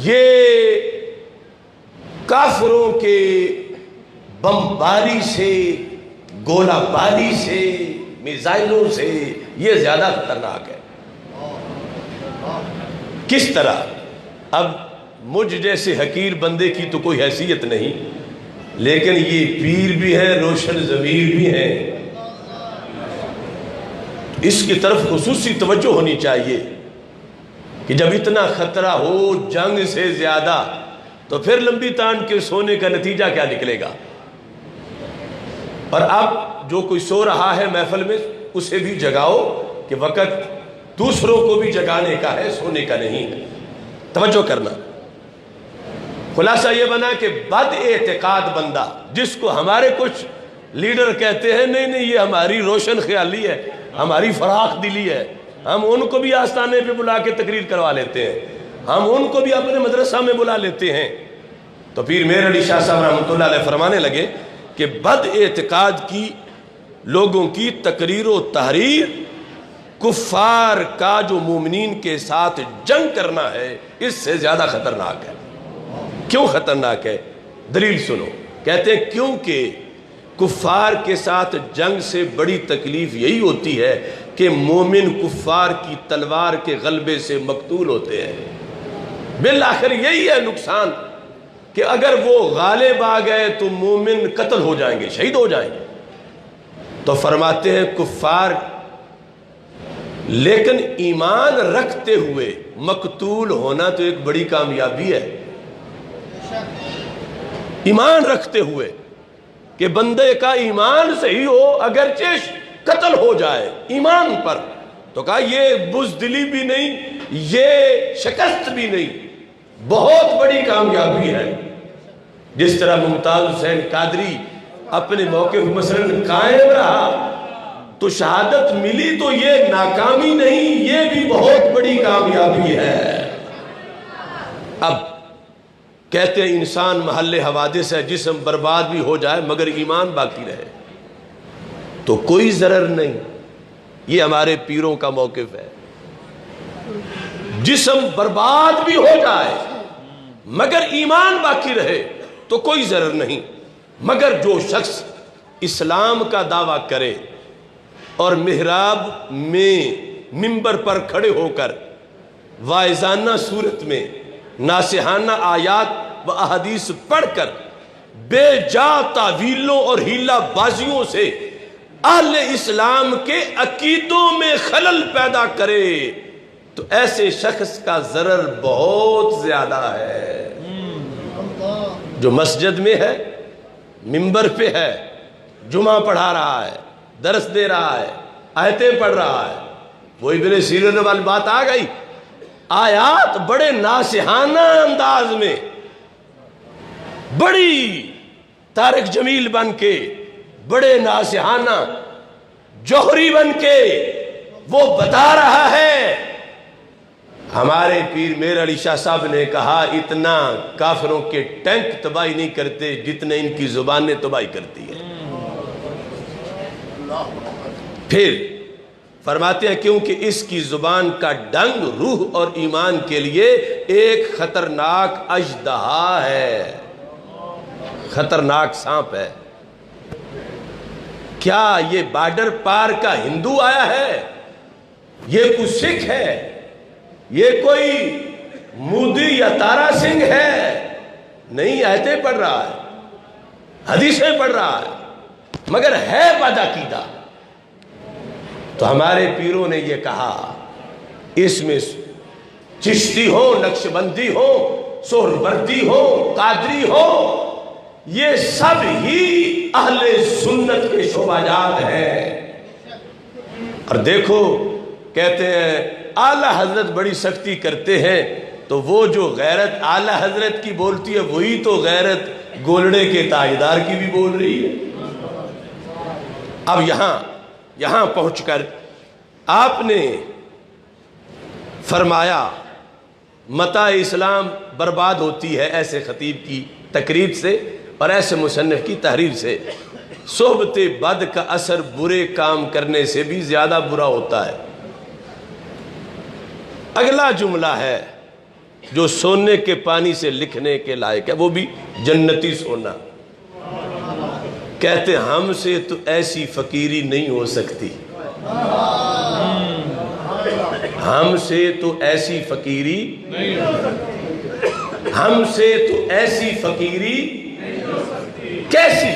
[SPEAKER 1] یہ کافروں کے بمباری سے، گولہ باری سے، میزائلوں سے یہ زیادہ خطرناک ہے۔ کس طرح؟ اب مجھ جیسے حقیر بندے کی تو کوئی حیثیت نہیں، لیکن یہ پیر بھی ہے، روشن ضمیر بھی ہے، اس کی طرف خصوصی توجہ ہونی چاہیے کہ جب اتنا خطرہ ہو جنگ سے زیادہ تو پھر لمبی تان کے سونے کا نتیجہ کیا نکلے گا؟ اور اب جو کوئی سو رہا ہے محفل میں اسے بھی جگاؤ کہ وقت دوسروں کو بھی جگانے کا ہے، سونے کا نہیں ہے۔ توجہ کرنا۔ خلاصہ یہ بنا کہ بد اعتقاد بندہ جس کو ہمارے کچھ لیڈر کہتے ہیں نہیں نہیں یہ ہماری روشن خیالی ہے، ہماری فراخ دلی ہے، ہم ان کو بھی آستانے پہ بلا کے تقریر کروا لیتے ہیں، ہم ان کو بھی اپنے مدرسہ میں بلا لیتے ہیں، تو پیر میر علی شاہ صاحب رحمۃ اللہ علیہ فرمانے لگے کہ بد اعتقاد کی لوگوں کی تقریر و تحریر کفار کا جو مومنین کے ساتھ جنگ کرنا ہے اس سے زیادہ خطرناک ہے۔ کیوں خطرناک ہے؟ دلیل سنو۔ کہتے ہیں کیونکہ کفار کے ساتھ جنگ سے بڑی تکلیف یہی ہوتی ہے کہ مومن کفار کی تلوار کے غلبے سے مقتول ہوتے ہیں۔ بالآخر یہی ہے نقصان کہ اگر وہ غالب آ گئے تو مومن قتل ہو جائیں گے، شہید ہو جائیں گے۔ تو فرماتے ہیں کفار لیکن ایمان رکھتے ہوئے مقتول ہونا تو ایک بڑی کامیابی ہے۔ ایمان رکھتے ہوئے کہ بندے کا ایمان صحیح ہو اگرچہ قتل ہو جائے ایمان پر، تو کہا یہ بزدلی بھی نہیں، یہ شکست بھی نہیں، بہت بڑی کامیابی ہے۔ جس طرح ممتاز حسین قادری اپنے موقف مثلاً قائم رہا تو شہادت ملی، تو یہ ناکامی نہیں، یہ بھی بہت بڑی کامیابی ہے۔ اب کہتے ہیں انسان محل حوادث ہے، جسم برباد بھی ہو جائے مگر ایمان باقی رہے تو کوئی ضرر نہیں۔ یہ ہمارے پیروں کا موقف ہے، جسم برباد بھی ہو جائے مگر ایمان باقی رہے تو کوئی ضرر نہیں۔ مگر جو شخص اسلام کا دعویٰ کرے اور محراب میں منبر پر کھڑے ہو کر واعظانہ صورت میں ناصحانہ آیات و احادیث پڑھ کر بے جا تعویلوں اور ہیلہ بازیوں سے اہل اسلام کے عقیدوں میں خلل پیدا کرے تو ایسے شخص کا ضرر بہت زیادہ ہے۔ جو مسجد میں ہے، منبر پہ ہے، جمعہ پڑھا رہا ہے، درس دے رہا ہے، آیتیں پڑھ رہا ہے، وہ ابن سیرین والی بات آ گئی، آیات بڑے ناصحانہ انداز میں، بڑی طارق جمیل بن کے، بڑے ناصحانہ جوہری بن کے وہ بتا رہا ہے۔ ہمارے پیر میر علی شاہ صاحب نے کہا اتنا کافروں کے ٹینک تباہی نہیں کرتے جتنے ان کی زبانیں تباہی کرتی ہیں۔ پھر فرماتے ہیں کیونکہ اس کی زبان کا ڈنگ روح اور ایمان کے لیے ایک خطرناک اژدہا ہے، خطرناک سانپ ہے۔ کیا یہ بارڈر پار کا ہندو آیا ہے؟ یہ کوئی سکھ ہے؟ یہ کوئی مودی یا تارا سنگھ ہے؟ نہیں، آیتیں پڑھ رہا ہے، حدیثیں پڑھ رہا ہے، مگر ہے بدعقیدہ۔ تو ہمارے پیروں نے یہ کہا اس میں چشتی ہو، نقشبندی ہو، سہروردی ہو، قادری ہو، یہ سب ہی اہل سنت کے شعبہ جات ہیں۔ اور دیکھو کہتے ہیں اعلیٰ حضرت بڑی سختی کرتے ہیں، تو وہ جو غیرت اعلیٰ حضرت کی بولتی ہے وہی تو غیرت گولڑے کے تاجدار کی بھی بول رہی ہے۔ اب یہاں پہنچ کر آپ نے فرمایا متاع اسلام برباد ہوتی ہے ایسے خطیب کی تقریر سے، اور ایسے مصنف کی تحریر سے صحبت بد کا اثر برے کام کرنے سے بھی زیادہ برا ہوتا ہے۔ اگلا جملہ ہے جو سونے کے پانی سے لکھنے کے لائق ہے، وہ بھی جنتی سونا۔ کہتے ہم سے تو ایسی فقیری نہیں ہو سکتی، ہم سے تو ایسی فقیری، ہم سے تو ایسی فقیری کیسی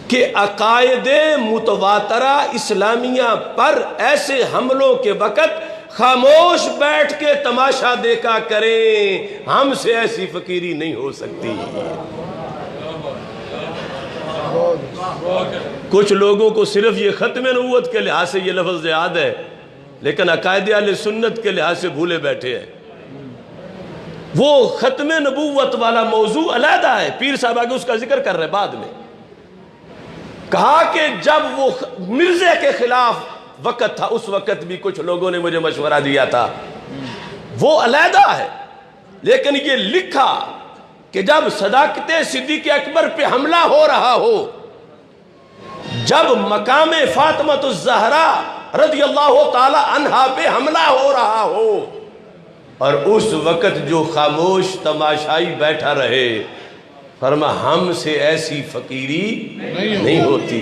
[SPEAKER 1] کہ عقائد متواترہ اسلامیہ پر ایسے حملوں کے وقت خاموش بیٹھ کے تماشا دیکھا کریں، ہم سے ایسی فقیری نہیں ہو سکتی۔ کچھ لوگوں کو صرف یہ ختم نبوت کے لحاظ سے یہ لفظ یاد ہے، لیکن عقائد اہل سنت کے لحاظ سے بھولے بیٹھے ہیں۔ وہ ختم نبوت والا موضوع علیحدہ ہے، پیر صاحب آگے اس کا ذکر کر رہے بعد میں۔ کہا کہ جب وہ مرزے کے خلاف وقت تھا، اس وقت بھی کچھ لوگوں نے مجھے مشورہ دیا تھا، وہ علیحدہ ہے، لیکن یہ لکھا کہ جب صداقت صدیق اکبر پہ حملہ ہو رہا ہو، جب مقام فاطمہ الزہرا رضی اللہ تعالی عنہا پہ حملہ ہو رہا ہو، اور اس وقت جو خاموش تماشائی بیٹھا رہے، فرما ہم سے ایسی فقیری نہیں ہوتی۔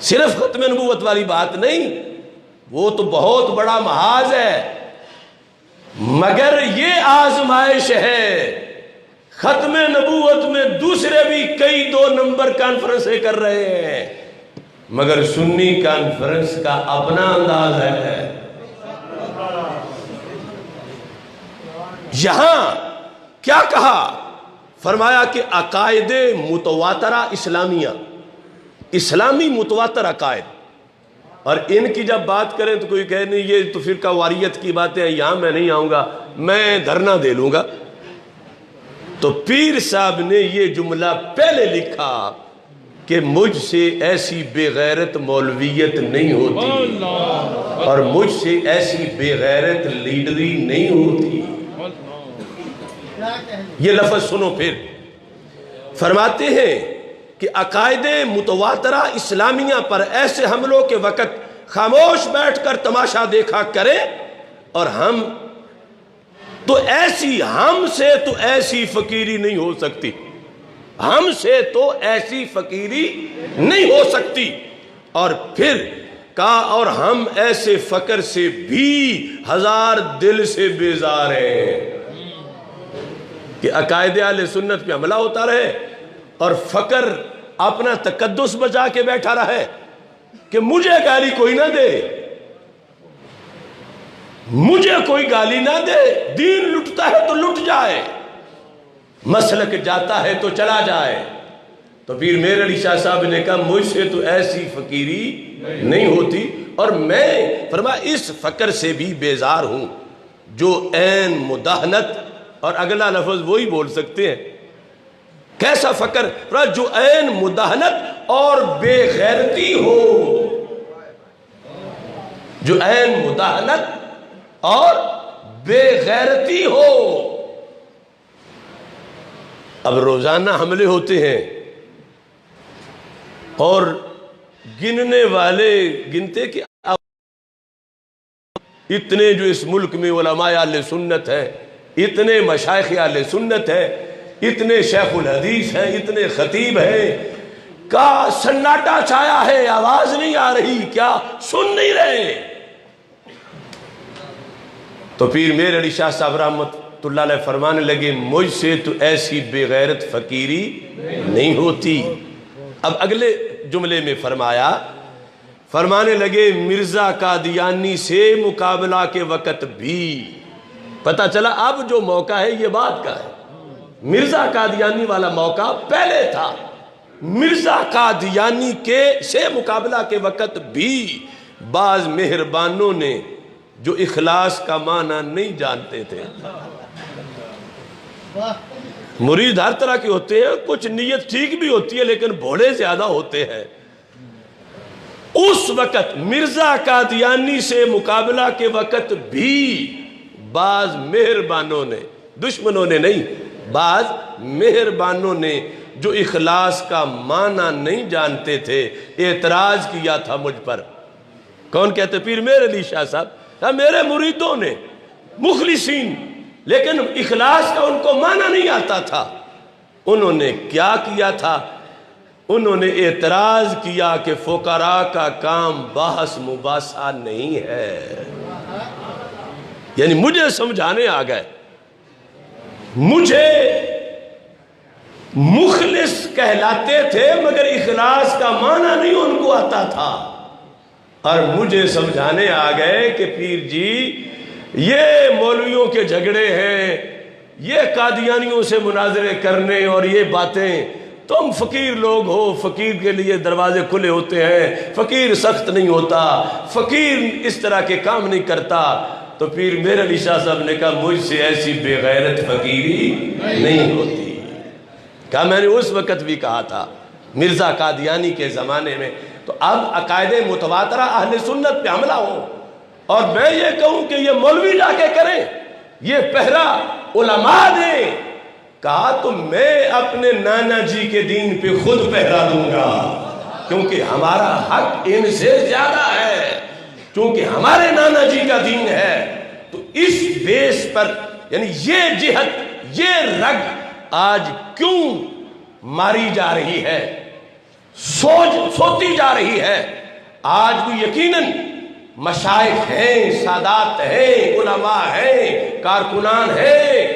[SPEAKER 1] صرف ختم نبوت والی بات نہیں، وہ تو بہت بڑا محاذ ہے، مگر یہ آزمائش ہے۔ ختم نبوت میں دوسرے بھی کئی 2 نمبر کانفرنسیں کر رہے ہیں، مگر سنی کانفرنس کا اپنا انداز ہے۔ یہاں کیا کہا؟ فرمایا کہ عقائد متواترہ اسلامیہ، اسلامی متواتر عقائد، اور ان کی جب بات کریں تو کوئی کہے نہیں یہ تو فرقہ واریت کی باتیں ہیں، یہاں میں نہیں آؤں گا، میں دھرنا دے لوں گا۔ تو پیر صاحب نے یہ جملہ پہلے لکھا کہ مجھ سے ایسی بے غیرت مولویت نہیں ہوتی، اور مجھ سے ایسی بے غیرت لیڈری نہیں ہوتی۔ یہ لفظ سنو پھر، فرماتے ہیں کہ عقائد متواترہ اسلامیہ پر ایسے حملوں کے وقت خاموش بیٹھ کر تماشا دیکھا کریں، اور ہم سے تو ایسی فقیری نہیں ہو سکتی، ہم سے تو ایسی فقیری نہیں ہو سکتی۔ اور پھر کہا اور ہم ایسے فقر سے بھی 1000 دل سے بیزار ہیں کہ عقائد اہل سنت پہ حملہ ہوتا رہے اور فقر اپنا تقدس بچا کے بیٹھا رہے کہ مجھے گالی کوئی نہ دے، مجھے کوئی گالی نہ دے، دین لٹتا ہے تو لٹ جائے، مسلک جاتا ہے تو چلا جائے۔ تو پیر میر علی شاہ صاحب نے کہا مجھ سے تو ایسی فقیری نہیں ہوتی، اور میں فرمایا اس فقر سے بھی بیزار ہوں جو عین مداہنت، اور اگلا لفظ وہی بول سکتے ہیں، کیسا فقر؟ جو عین مداہنت اور بے غیرتی ہو، جو عین مداہنت اور بے غیرتی ہو۔ اب روزانہ حملے ہوتے ہیں، اور گننے والے گنتے کہ اتنے جو اس ملک میں علماء اہل سنت ہیں، اتنے مشائخ اہل سنت ہیں، اتنے شیخ الحدیث ہیں، اتنے خطیب ہیں، کا سناٹا چھایا ہے، آواز نہیں آ رہی، کیا سن نہیں رہے؟ تو پیر میر علی شاہ صاحب رحمت اللہ علیہ فرمانے لگے مجھ سے تو ایسی بے غیرت فقیری نہیں ہوتی۔ اب اگلے جملے میں فرمانے لگے مرزا قادیانی سے مقابلہ کے وقت بھی پتہ چلا اب جو موقع ہے یہ بات کا ہے، مرزا قادیانی والا موقع پہلے تھا، مرزا قادیانی سے مقابلہ کے وقت بھی بعض مہربانوں نے جو اخلاص کا معنی نہیں جانتے تھے، مرید ہر طرح کے ہوتے ہیں، کچھ نیت ٹھیک بھی ہوتی ہے لیکن بھولے زیادہ ہوتے ہیں، اس وقت مرزا قادیانی سے مقابلہ کے وقت بھی بعض مہربانوں نے، دشمنوں نے نہیں، بعض مہربانوں نے جو اخلاص کا معنی نہیں جانتے تھے اعتراض کیا تھا مجھ پر. کون کہتے؟ پیر مہر علی شاہ صاحب، میرے مریدوں نے مخلصین، لیکن اخلاص کا ان کو معنی نہیں آتا تھا. انہوں نے کیا کیا تھا؟ انہوں نے اعتراض کیا کہ فقراء کا کام بحث مباحثہ نہیں ہے. یعنی مجھے سمجھانے آ گئے. مجھے مخلص کہلاتے تھے مگر اخلاص کا معنی نہیں ان کو آتا تھا، اور مجھے سمجھانے آ گئے کہ پیر جی یہ مولویوں کے جھگڑے ہیں، یہ قادیانیوں سے مناظرے کرنے اور یہ باتیں، تم فقیر لوگ ہو، فقیر کے لیے دروازے کھلے ہوتے ہیں، فقیر سخت نہیں ہوتا، فقیر اس طرح کے کام نہیں کرتا. تو پیر مہر علی شاہ صاحب نے کہا مجھ سے ایسی بے غیرت فقیری نہیں ہوتی. کہا میں نے اس وقت بھی کہا تھا مرزا قادیانی کے زمانے میں. تو اب عقائد متواترہ اہل سنت پہ حملہ ہو اور میں یہ کہوں کہ یہ مولوی جا کے کریں، یہ پہرا علماء دیں. کہا تو میں اپنے نانا جی کے دین پہ خود پہرا دوں گا، کیونکہ ہمارا حق ان سے زیادہ ہے، کیونکہ ہمارے نانا جی کا دین ہے. تو اس بیس پر یعنی یہ جہت، یہ رگ آج کیوں ماری جا رہی ہے، سوتی جا رہی ہے. آج بھی یقیناً مشائخ ہیں، سادات ہیں، علماء ہیں، کارکنان ہیں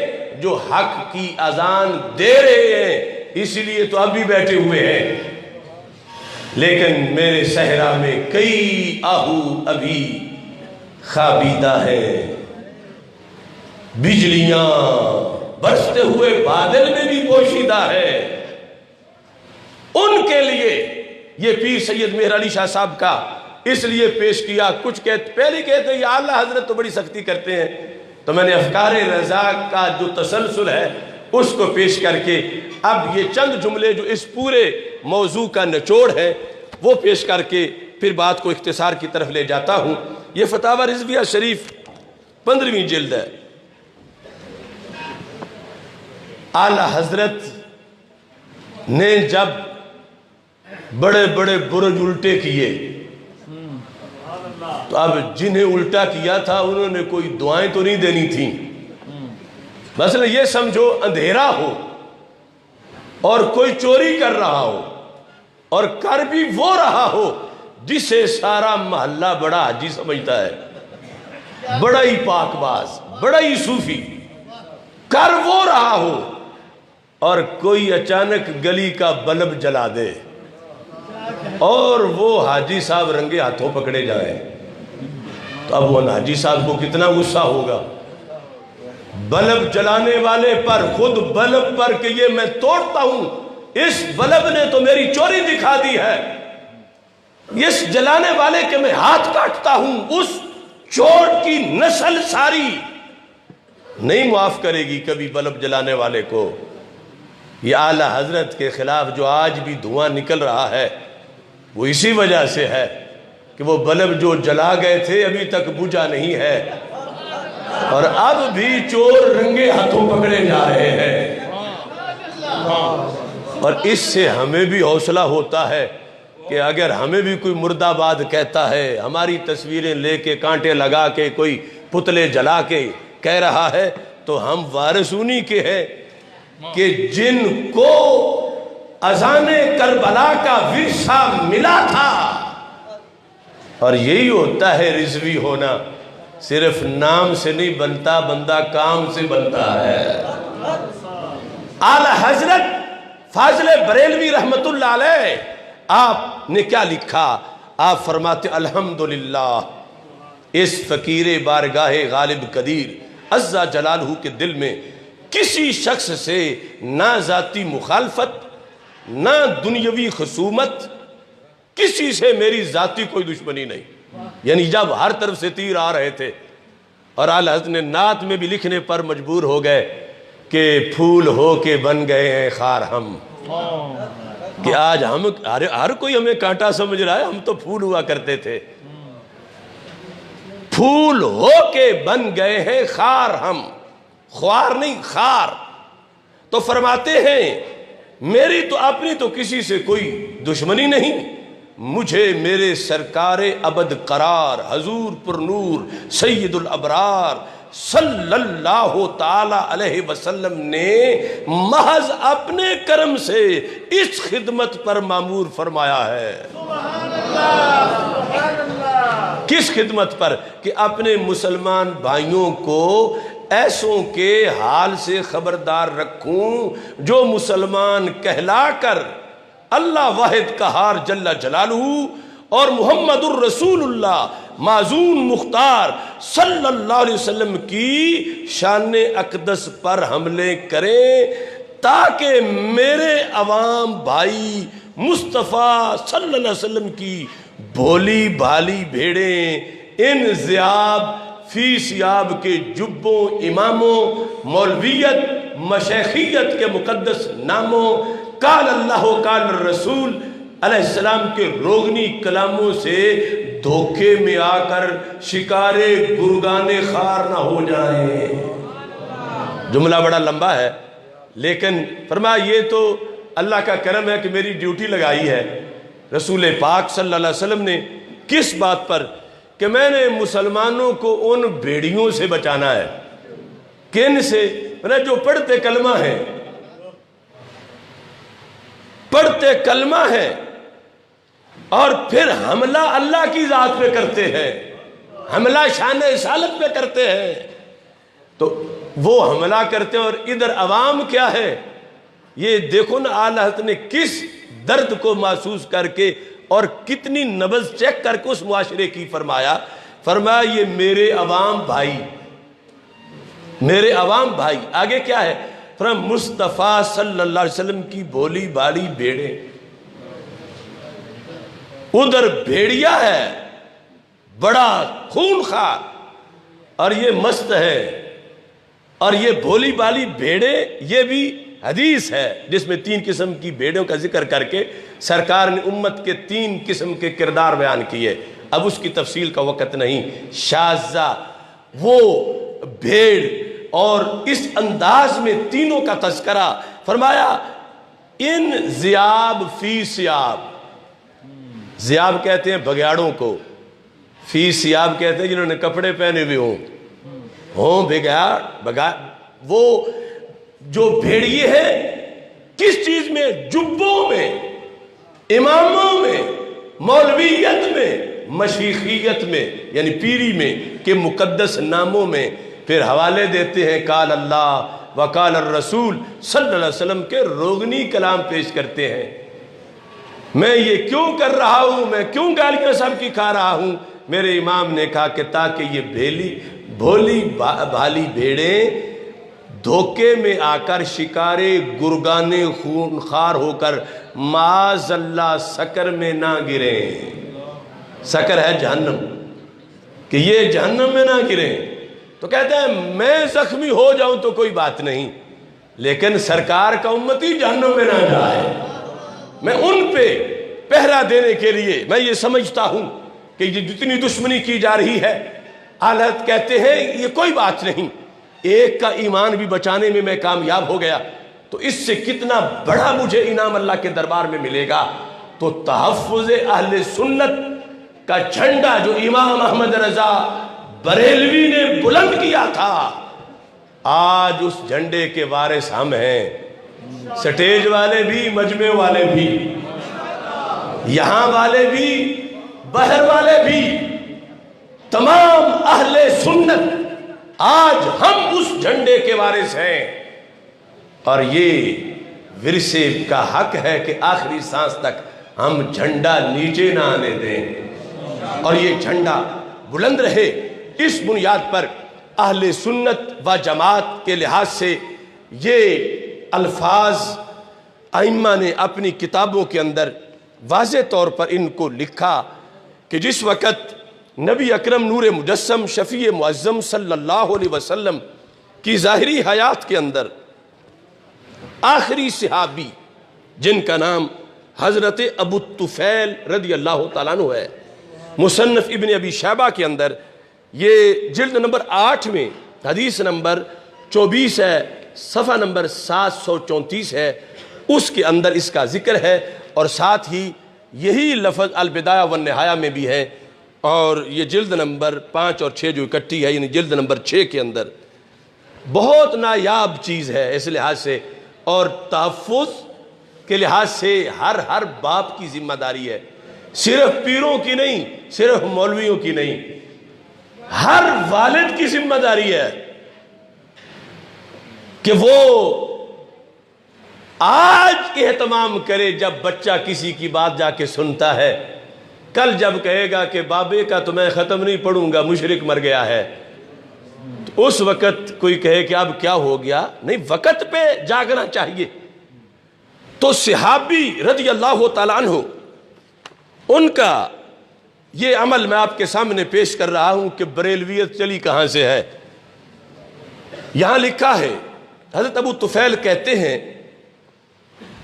[SPEAKER 1] جو حق کی اذان دے رہے ہیں، اس لیے تو اب بھی بیٹھے ہوئے ہیں. لیکن میرے صحرا میں کئی آہو ابھی خوابیدہ ہیں، بجلیاں برستے ہوئے بادل میں بھی پوشیدہ ہے. ان کے لیے یہ پیر سید مہر علی شاہ صاحب کا اس لیے پیش کیا. کچھ پہلے کہتے ہیں یہ اعلیٰ حضرت تو بڑی سختی کرتے ہیں، تو میں نے افکار رضا کا جو تسلسل ہے اس کو پیش کر کے اب یہ چند جملے جو اس پورے موضوع کا نچوڑ ہے وہ پیش کر کے پھر بات کو اختصار کی طرف لے جاتا ہوں. یہ فتاوی رضویہ شریف 15ویں جلد ہے. اعلیٰ حضرت نے جب بڑے بڑے برج الٹے کیے تو اب جنہیں الٹا کیا تھا انہوں نے کوئی دعائیں تو نہیں دینی تھیں. مثلا یہ سمجھو اندھیرا ہو اور کوئی چوری کر رہا ہو اور کر بھی وہ رہا ہو جسے سارا محلہ بڑا حاجی سمجھتا ہے، بڑا ہی پاک باز، بڑا ہی صوفی، کر وہ رہا ہو اور کوئی اچانک گلی کا بلب جلا دے اور وہ حاجی صاحب رنگے ہاتھوں پکڑے جائیں، تو اب وہ حاجی صاحب کو کتنا غصہ ہوگا. بلب جلانے والے پر، خود بلب پر کہ یہ میں توڑتا ہوں، اس بلب نے تو میری چوری دکھا دی ہے، اس جلانے والے کے میں ہاتھ کاٹتا ہوں، اس چور کی نسل ساری نہیں معاف کرے گی کبھی بلب جلانے والے کو. یہ اعلیٰ حضرت کے خلاف جو آج بھی دھواں نکل رہا ہے وہ اسی وجہ سے ہے کہ وہ بلب جو جلا گئے تھے ابھی تک بجھا نہیں ہے اور اب بھی چور رنگے ہاتھوں پکڑے جا رہے ہیں. اور اس سے ہمیں بھی حوصلہ ہوتا ہے کہ اگر ہمیں بھی کوئی مرد آباد کہتا ہے، ہماری تصویریں لے کے کانٹے لگا کے کوئی پتلے جلا کے کہہ رہا ہے، تو ہم وارث انہی کے ہیں کہ جن کو اذان کربلا کا ورثہ ملا تھا. اور یہی ہوتا ہے رضوی ہونا، صرف نام سے نہیں بنتا، بندہ کام سے بنتا ہے. اعلیٰ حضرت فاضل بریلوی رحمت اللہ علیہ آپ نے کیا لکھا؟ آپ فرماتے الحمدللہ اس فقیر بارگاہ غالب قدیر عز جلالہ کے دل میں کسی شخص سے نہ ذاتی مخالفت، نہ دنیاوی خصومت، کسی سے میری ذاتی کوئی دشمنی نہیں. یعنی جب ہر طرف سے تیر آ رہے تھے اور اعلیٰ حضرت نے نعت میں بھی لکھنے پر مجبور ہو گئے کہ پھول ہو کے بن گئے ہیں خار ہم، کہ آج ہم ہر کوئی ہمیں کانٹا سمجھ رہا ہے، ہم تو پھول ہوا کرتے تھے. پھول ہو کے بن گئے ہیں خار ہم، خوار نہیں خار. تو فرماتے ہیں میری تو اپنی تو کسی سے کوئی دشمنی نہیں، مجھے میرے سرکار ابد قرار حضور پر نور سید الابرار صلی اللہ تعالی علیہ وسلم نے محض اپنے کرم سے اس خدمت پر مامور فرمایا ہے۔ کس خدمت پر؟ کہ اپنے مسلمان بھائیوں کو ایسوں کے حال سے خبردار رکھوں جو مسلمان کہلا کر اللہ واحد قہار جل جلالہ اور محمد الرسول اللہ معزون مختار صلی اللہ علیہ وسلم کی شان اقدس پر حملے کریں، تاکہ میرے عوام بھائی مصطفیٰ صلی اللہ علیہ وسلم کی بھولی بھالی بھیڑیں ان ذیاب فی سیاب کے جبوں، اماموں، مولویت، مشیخیت کے مقدس ناموں، قال اللہ قال الرسول علیہ السلام کے روغنی کلاموں سے دھوکے میں آ کر شکار گرگان خار نہ ہو جائیں۔ جملہ بڑا لمبا ہے، لیکن فرمایا یہ تو اللہ کا کرم ہے کہ میری ڈیوٹی لگائی ہے رسول پاک صلی اللہ علیہ وسلم نے۔ کس بات پر؟ کہ میں نے مسلمانوں کو ان بھیڑیوں سے بچانا ہے۔ کن سے؟ جو پڑھتے کلمہ ہیں، پڑھتے کلمہ ہیں اور پھر حملہ اللہ کی ذات پہ کرتے ہیں، حملہ شان رسالت پہ کرتے ہیں، تو وہ حملہ کرتے ہیں اور ادھر عوام کیا ہے؟ یہ دیکھو نا اعلی حضرت نے کس درد کو محسوس کر کے اور کتنی نبض چیک کر کے اس معاشرے کی فرمایا یہ میرے عوام بھائی، میرے عوام بھائی۔ آگے کیا ہے؟ فرمایا مصطفیٰ صلی اللہ علیہ وسلم کی بھولی بھالی بھیڑیں، ادھر بھیڑیا ہے بڑا خونخوار اور یہ مست ہے، اور یہ بھولی بالی بھیڑیں، یہ بھی حدیث ہے جس میں 3 قسم کی بھیڑوں کا ذکر کر کے سرکار نے امت کے 3 قسم کے کردار بیان کیے۔ اب اس کی تفصیل کا وقت نہیں۔ شاذہ وہ بھیڑ اور اس انداز میں تینوں کا تذکرہ فرمایا ان ذیاب فی سیاب، ذیاب کہتے ہیں بگیاڑوں کو، فی سیاب کہتے ہیں جنہوں نے کپڑے پہنے ہوئے ہوں بگیاڑ، وہ جو بھیڑیے ہیں کس چیز میں؟ جبوں میں، اماموں میں، مولویت میں، مشیخیت میں یعنی پیری میں کہ مقدس ناموں میں پھر حوالے دیتے ہیں قال اللہ وقال الرسول صلی اللہ علیہ وسلم کے روغنی کلام پیش کرتے ہیں۔ میں یہ کیوں کر رہا ہوں، میں کیوں گالیاں سب کی کھا رہا ہوں؟ میرے امام نے کہا کہ تاکہ یہ بھولی بھالی بھیڑیں دھوکے میں آ کر شکارے گرگانے خونخوار ہو کر معاذ اللہ سکر میں نہ گریں۔ سکر ہے جہنم، کہ یہ جہنم میں نہ گریں۔ تو کہتے ہیں میں زخمی ہو جاؤں تو کوئی بات نہیں، لیکن سرکار کا امتی جہنم میں نہ جائے۔ میں ان پہ پہرا دینے کے لیے میں یہ سمجھتا ہوں کہ یہ جتنی دشمنی کی جا رہی ہے، حالت کہتے ہیں یہ کوئی بات نہیں، ایک کا ایمان بھی بچانے میں میں کامیاب ہو گیا تو اس سے کتنا بڑا مجھے انعام اللہ کے دربار میں ملے گا۔ تو تحفظ اہل سنت کا جھنڈا جو امام احمد رضا بریلوی نے بلند کیا تھا، آج اس جھنڈے کے وارث ہم ہیں، سٹیج والے بھی، مجمع والے بھی، یہاں والے بھی، بہر والے بھی، تمام اہل سنت آج ہم اس جھنڈے کے وارث ہیں، اور یہ ورثے کا حق ہے کہ آخری سانس تک ہم جھنڈا نیچے نہ آنے دیں اور یہ جھنڈا بلند رہے۔ اس بنیاد پر اہل سنت و جماعت کے لحاظ سے یہ الفاظ ائمہ نے اپنی کتابوں کے اندر واضح طور پر ان کو لکھا کہ جس وقت نبی اکرم نور مجسم شفیع معظم صلی اللہ علیہ وسلم کی ظاہری حیات کے اندر آخری صحابی جن کا نام حضرت ابو الطفیل رضی اللہ تعالیٰ عنہ ہے، مصنف ابن ابی شیبہ کے اندر یہ جلد نمبر 8 میں حدیث نمبر 24 ہے صفحہ نمبر 734 ہے، اس کے اندر اس کا ذکر ہے، اور ساتھ ہی یہی لفظ البدایہ والنہایہ میں بھی ہے، اور یہ جلد نمبر 5 اور 6 جو اکٹھی ہے، یعنی جلد نمبر 6 کے اندر بہت نایاب چیز ہے اس لحاظ سے، اور تحفظ کے لحاظ سے ہر باپ کی ذمہ داری ہے، صرف پیروں کی نہیں، صرف مولویوں کی نہیں، ہر والد کی ذمہ داری ہے کہ وہ آج اہتمام کرے جب بچہ کسی کی بات جا کے سنتا ہے، کل جب کہے گا کہ بابے کا تو میں ختم نہیں پڑھوں گا، مشرک مر گیا ہے، تو اس وقت کوئی کہے کہ اب کیا ہو گیا، نہیں، وقت پہ جاگنا چاہیے۔ تو صحابی رضی اللہ تعالیٰ عنہ، ان کا یہ عمل میں آپ کے سامنے پیش کر رہا ہوں کہ بریلویت چلی کہاں سے ہے۔ یہاں لکھا ہے، حضرت ابو طفیل کہتے ہیں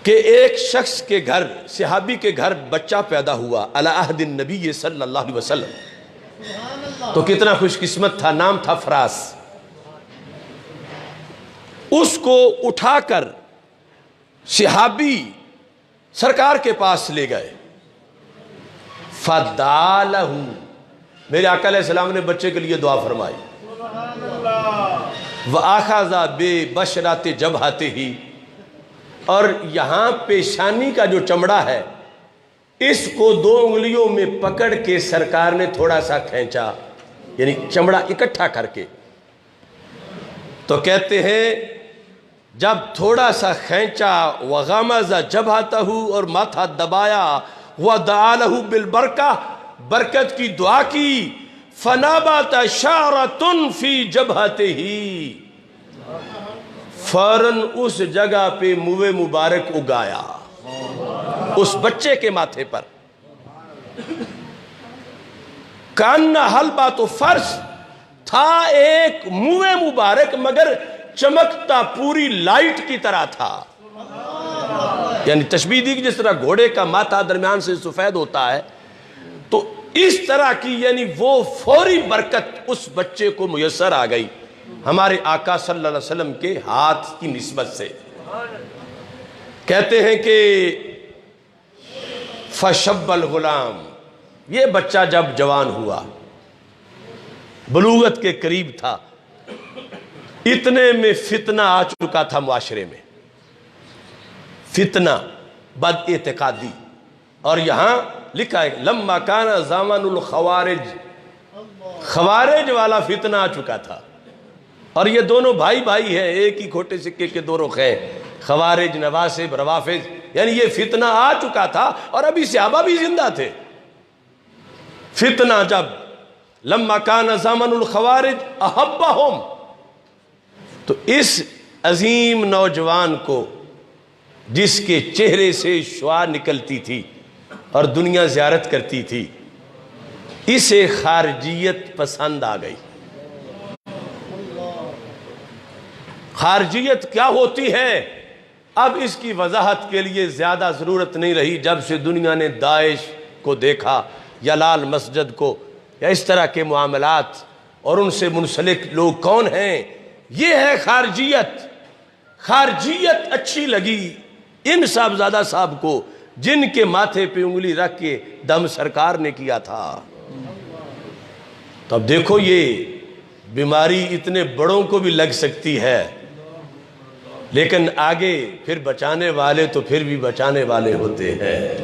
[SPEAKER 1] کہ ایک شخص کے گھر، صحابی کے گھر بچہ پیدا ہوا علی عہد النبی صلی اللہ علیہ وسلم، تو کتنا خوش قسمت تھا، نام تھا فراس۔ اس کو اٹھا کر صحابی سرکار کے پاس لے گئے، فَدَالَهُ، میرے آقا علیہ السلام نے بچے کے لیے دعا فرمائی، وَآخَذَ بِبَشْرَةِ جَبْهَتِهِ، اور یہاں پیشانی کا جو چمڑا ہے اس کو 2 انگلیوں میں پکڑ کے سرکار نے تھوڑا سا کھینچا، یعنی چمڑا اکٹھا کر کے۔ تو کہتے ہیں جب تھوڑا سا کھینچا، وغمز جبہتہ، اور ماتھا دبایا، ودعا لہ بالبرکہ، برکت کی دعا کی، فنبت شعرۃ فی جبہتہ، فوراً اس جگہ پہ موے مبارک اگایا اس بچے کے ماتھے پر، کانہ حلبۃ فرس، تھا ایک موے مبارک مگر چمکتا پوری لائٹ کی طرح تھا، یعنی تشبیہ دی جس طرح گھوڑے کا ماتھا درمیان سے سفید ہوتا ہے، تو اس طرح کی، یعنی وہ فوری برکت اس بچے کو میسر آ گئی ہمارے آقا صلی اللہ علیہ وسلم کے ہاتھ کی نسبت سے۔ کہتے ہیں کہ فشب الغلام، یہ بچہ جب جوان ہوا، بلوغت کے قریب تھا، اتنے میں فتنہ آ چکا تھا معاشرے میں، فتنہ بد اعتقادی، اور یہاں لکھا ہے لما کان زمان الخوارج، خوارج والا فتنہ آ چکا تھا، اور یہ دونوں بھائی بھائی ہیں، ایک ہی کھوٹے سکے کے دو رخ ہیں، خوارج، نواسب، روافض، یعنی یہ فتنہ آ چکا تھا، اور ابھی صحابہ بھی زندہ تھے۔ فتنہ جب لما کان زمان الخوارج احبہم، تو اس عظیم نوجوان کو جس کے چہرے سے شعاع نکلتی تھی اور دنیا زیارت کرتی تھی، اسے خارجیت پسند آ گئی۔ خارجیت کیا ہوتی ہے اب اس کی وضاحت کے لیے زیادہ ضرورت نہیں رہی، جب سے دنیا نے داعش کو دیکھا یا لال مسجد کو یا اس طرح کے معاملات، اور ان سے منسلک لوگ کون ہیں، یہ ہے خارجیت۔ خارجیت اچھی لگی ان صاحبزادہ صاحب کو جن کے ماتھے پہ انگلی رکھ کے دم سرکار نے کیا تھا۔ تو اب دیکھو یہ بیماری اتنے بڑوں کو بھی لگ سکتی ہے، لیکن آگے پھر بچانے والے تو پھر بھی بچانے والے ہوتے ہیں۔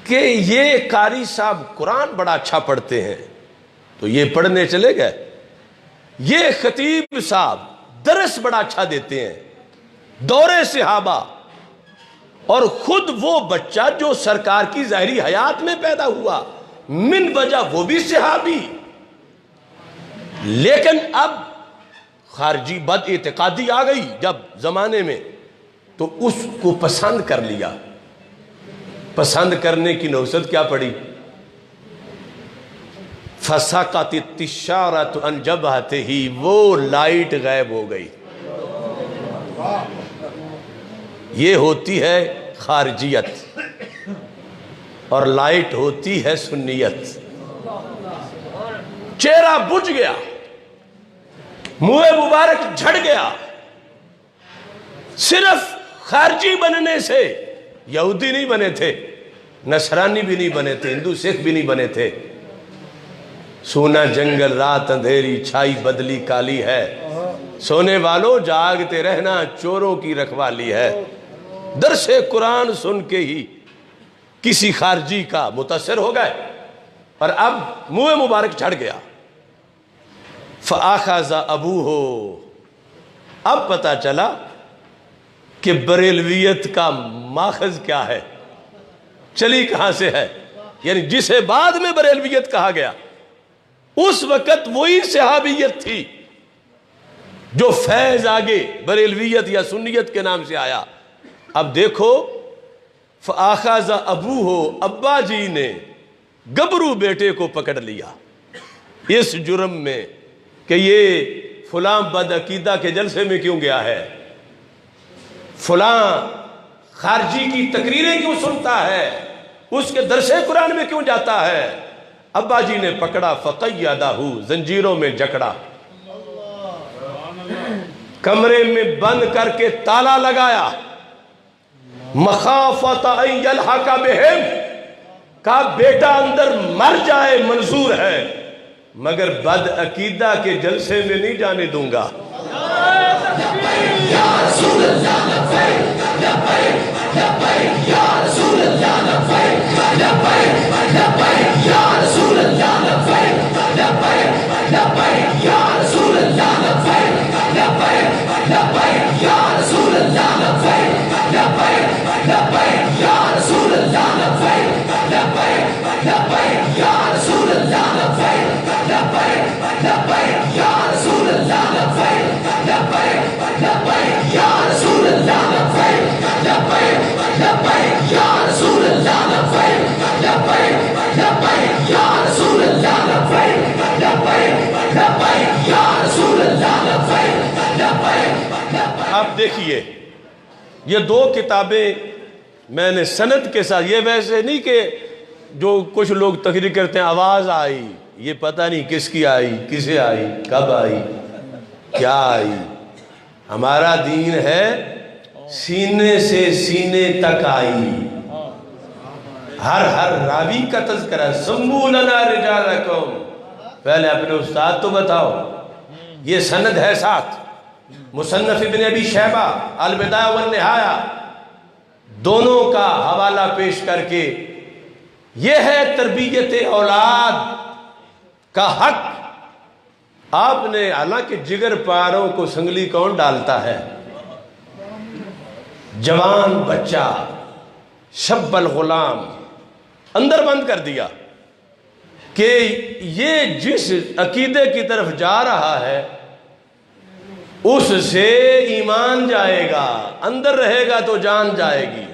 [SPEAKER 1] کہ یہ قاری صاحب قرآن بڑا اچھا پڑھتے ہیں تو یہ پڑھنے چلے گئے، یہ خطیب صاحب درس بڑا اچھا دیتے ہیں، دور صحابہ، اور خود وہ بچہ جو سرکار کی ظاہری حیات میں پیدا ہوا، من وجہ وہ بھی صحابی، لیکن اب خارجی بد اعتقادی آ گئی جب زمانے میں، تو اس کو پسند کر لیا۔ پسند کرنے کی نوبت کیا پڑی، فسقطت التشارۃ عن جبہتہ، وہ لائٹ غائب ہو گئی۔ یہ ہوتی ہے خارجیت، اور لائٹ ہوتی ہے سنیت۔ چہرہ بجھ گیا، منہ مبارک جھڑ گیا صرف خارجی بننے سے. یہودی نہیں بنے تھے، نصرانی بھی نہیں بنے تھے، ہندو سکھ بھی نہیں بنے تھے. سونا جنگل رات اندھیری چھائی بدلی کالی ہے، سونے والوں جاگتے رہنا چوروں کی رکھوالی ہے. درس قرآن سن کے ہی کسی خارجی کا متاثر ہو گئے اور اب منہ مبارک جھڑ گیا. فآخذ ابوہ، اب پتا چلا کہ بریلویت کا ماخذ کیا ہے، چلی کہاں سے ہے. یعنی جسے بعد میں بریلویت کہا گیا اس وقت وہی صحابیت تھی جو فیض آگے بریلویت یا سنیت کے نام سے آیا. اب دیکھو فآخذ ابوہ، ابا جی نے گبرو بیٹے کو پکڑ لیا اس جرم میں کہ یہ فلاں بد عقیدہ کے جلسے میں کیوں گیا ہے، فلاں خارجی کی تقریریں کیوں سنتا ہے، اس کے درس قرآن میں کیوں جاتا ہے. ابا جی نے پکڑا فقیدہ، زنجیروں میں جکڑا، کمرے میں بند کر کے تالا لگایا. مخافت ان یلحق بہم، کہا بیٹا اندر مر جائے منظور ہے مگر بد عقیدہ کے جلسے میں نہیں جانے دوں گا. یا رسول اللہ لبیک لبیک لبیک یا رسول اللہ لبیک لبیک لبیک یا رسول اللہ لبیک لبیک لبیک یا رسول اللہ لبیک لبیک لبیک یا رسول اللہ لبیک لبیک لبیک یا رسول اللہ لبیک لبیک لبیک یا رسول اللہ لبیک لبیک لبیک یا رسول اللہ لبیک لبیک لبیک یا رسول اللہ لبیک لبیک لبیک یا رسول اللہ لبیک لبیک لبیک یا رسول اللہ لبیک لبیک لبیک یا رسول اللہ لبیک لبیک. اب دیکھیے یہ دو کتابیں میں نے سند کے ساتھ، یہ ویسے نہیں کہ جو کچھ لوگ تقریر کرتے ہیں آواز آئی، یہ پتہ نہیں کس کی آئی، کسے آئی، کب آئی، کیا آئی. ہمارا دین ہے سینے سے سینے تک آئی. ہر راوی کا تذکرہ. سمو لنا رجالکم، پہلے اپنے استاد تو بتاؤ. یہ سند ہے ساتھ. مصنف ابن ابی شیبہ البدایہ والنہایہ دونوں کا حوالہ پیش کر کے یہ ہے تربیت اولاد کا حق. آپ نے حالانکہ جگر پاروں کو سنگلی کون ڈالتا ہے، جوان بچہ شب الغلام اندر بند کر دیا کہ یہ جس عقیدے کی طرف جا رہا ہے اس سے ایمان جائے گا، اندر رہے گا تو جان جائے گی،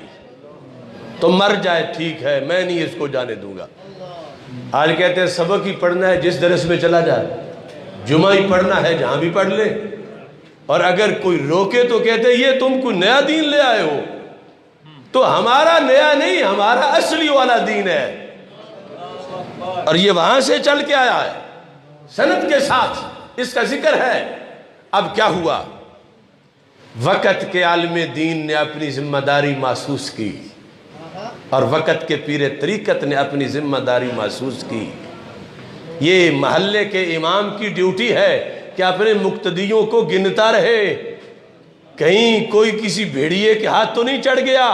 [SPEAKER 1] تو مر جائے ٹھیک ہے، میں نہیں اس کو جانے دوں گا. آج کہتے ہیں سبق ہی پڑھنا ہے جس درس میں چلا جائے، جمعہ ہی پڑھنا ہے جہاں بھی پڑھ لے، اور اگر کوئی روکے تو کہتے ہیں یہ تم کوئی نیا دین لے آئے ہو. تو ہمارا نیا نہیں، ہمارا اصلی والا دین ہے، اور یہ وہاں سے چل کے آیا ہے سند کے ساتھ، اس کا ذکر ہے. اب کیا ہوا؟ وقت کے عالم دین نے اپنی ذمہ داری محسوس کی اور وقت کے پیر طریقت نے اپنی ذمہ داری محسوس کی. یہ محلے کے امام کی ڈیوٹی ہے کہ اپنے مقتدیوں کو گنتا رہے، کہیں کوئی کسی بھیڑیے کے ہاتھ تو نہیں چڑھ گیا.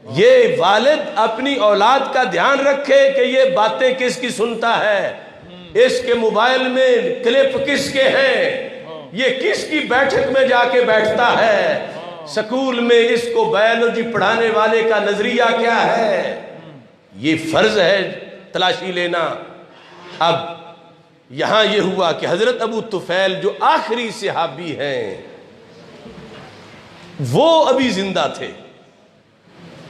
[SPEAKER 1] یہ والد اپنی اولاد کا دھیان رکھے کہ یہ باتیں کس کی سنتا ہے، اس کے موبائل میں کلپ کس کے ہیں، یہ کس کی بیٹھک میں جا کے بیٹھتا ہے، سکول میں اس کو بایولوجی پڑھانے والے کا نظریہ کیا ہے. یہ فرض ہے تلاشی لینا. اب یہاں یہ ہوا کہ حضرت ابو طفیل جو آخری صحابی ہیں وہ ابھی زندہ تھے.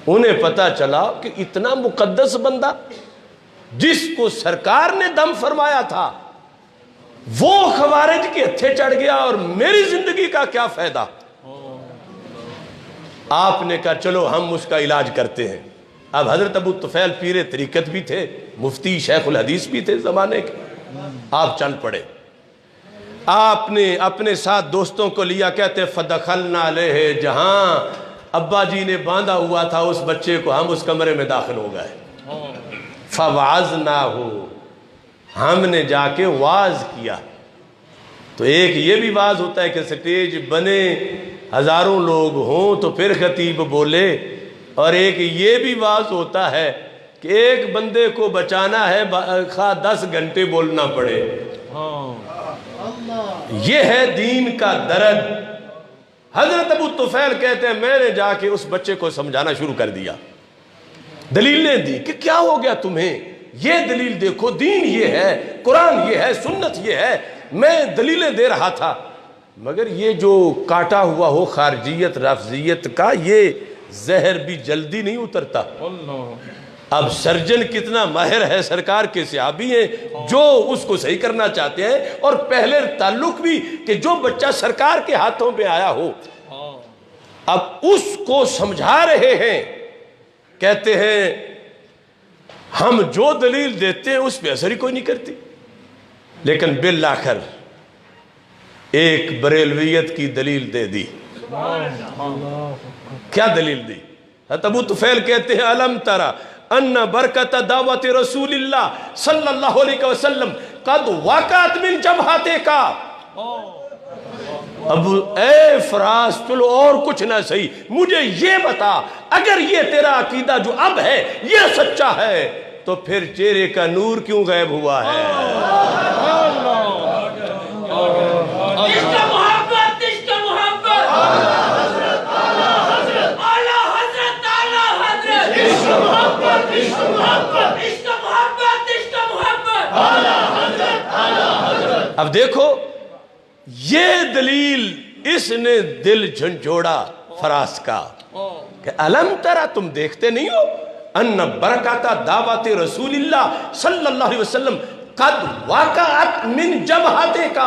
[SPEAKER 1] انہیں پتا چلا کہ اتنا مقدس بندہ جس کو سرکار نے دم فرمایا تھا وہ خوارج کے ہتھے چڑھ گیا، اور میری زندگی کا کیا فائدہ. آپ نے کہا چلو ہم اس کا علاج کرتے ہیں. اب حضرت ابو طفیل پیر طریقت بھی تھے، مفتی شیخ الحدیث بھی تھے زمانے کے. آپ چل پڑے. آپ نے اپنے ساتھ دوستوں کو لیا، کہتے فدخلنا علیہ جہاں ابا جی نے باندھا ہوا تھا اس بچے کو، ہم اس کمرے میں داخل ہو گئے، فوعظناہ، ہم نے جا کے واعظ کیا۔ تو ایک یہ بھی واعظ ہوتا ہے کہ سٹیج بنے، ہزاروں لوگ ہوں تو پھر خطیب بولے، اور ایک یہ بھی واعظ ہوتا ہے کہ ایک بندے کو بچانا ہے، خواہ 10 گھنٹے بولنا پڑے۔ یہ ہے دین کا درد۔ حضرت ابو طفیل کہتے ہیں میں نے جا کے اس بچے کو سمجھانا شروع کر دیا، دلیلیں دی کہ کیا ہو گیا تمہیں، یہ دلیل دیکھو، دین یہ ہے، قرآن یہ ہے، سنت یہ ہے۔ میں دلیلیں دے رہا تھا، مگر یہ جو کاٹا ہوا ہو خارجیت رافضیت کا، یہ زہر بھی جلدی نہیں اترتا۔ اب سرجن کتنا ماہر ہے، سرکار کے صحابی ہیں جو اس کو صحیح کرنا چاہتے ہیں، اور پہلے تعلق بھی کہ جو بچہ سرکار کے ہاتھوں پہ آیا ہو، اب اس کو سمجھا رہے ہیں، کہتے ہیں ہم جو دلیل دیتے ہیں اس پہ اثر ہی کوئی نہیں کرتی۔ لیکن بالآخر ایک بریلویت کی دلیل دے دی۔ کیا دلیل دی؟ ابو طفیل کہتے ہیں الم ترى ان برکت دعوت رسول اللہ صلی اللہ علیہ وسلم قد وقعت من جبہتک۔ اب اے فراز چلو اور کچھ نہ صحیح، مجھے یہ بتا اگر یہ تیرا عقیدہ جو اب ہے یہ سچا ہے تو پھر چہرے کا نور کیوں غائب ہوا ہے؟ اب دیکھو یہ دلیل اس نے دل جھنجھوڑا فراز کا کہ الم ترى، تم دیکھتے نہیں ہو، ان برکات دعوت رسول اللہ صلی اللہ علیہ وسلم قد وقعت من جبہتک۔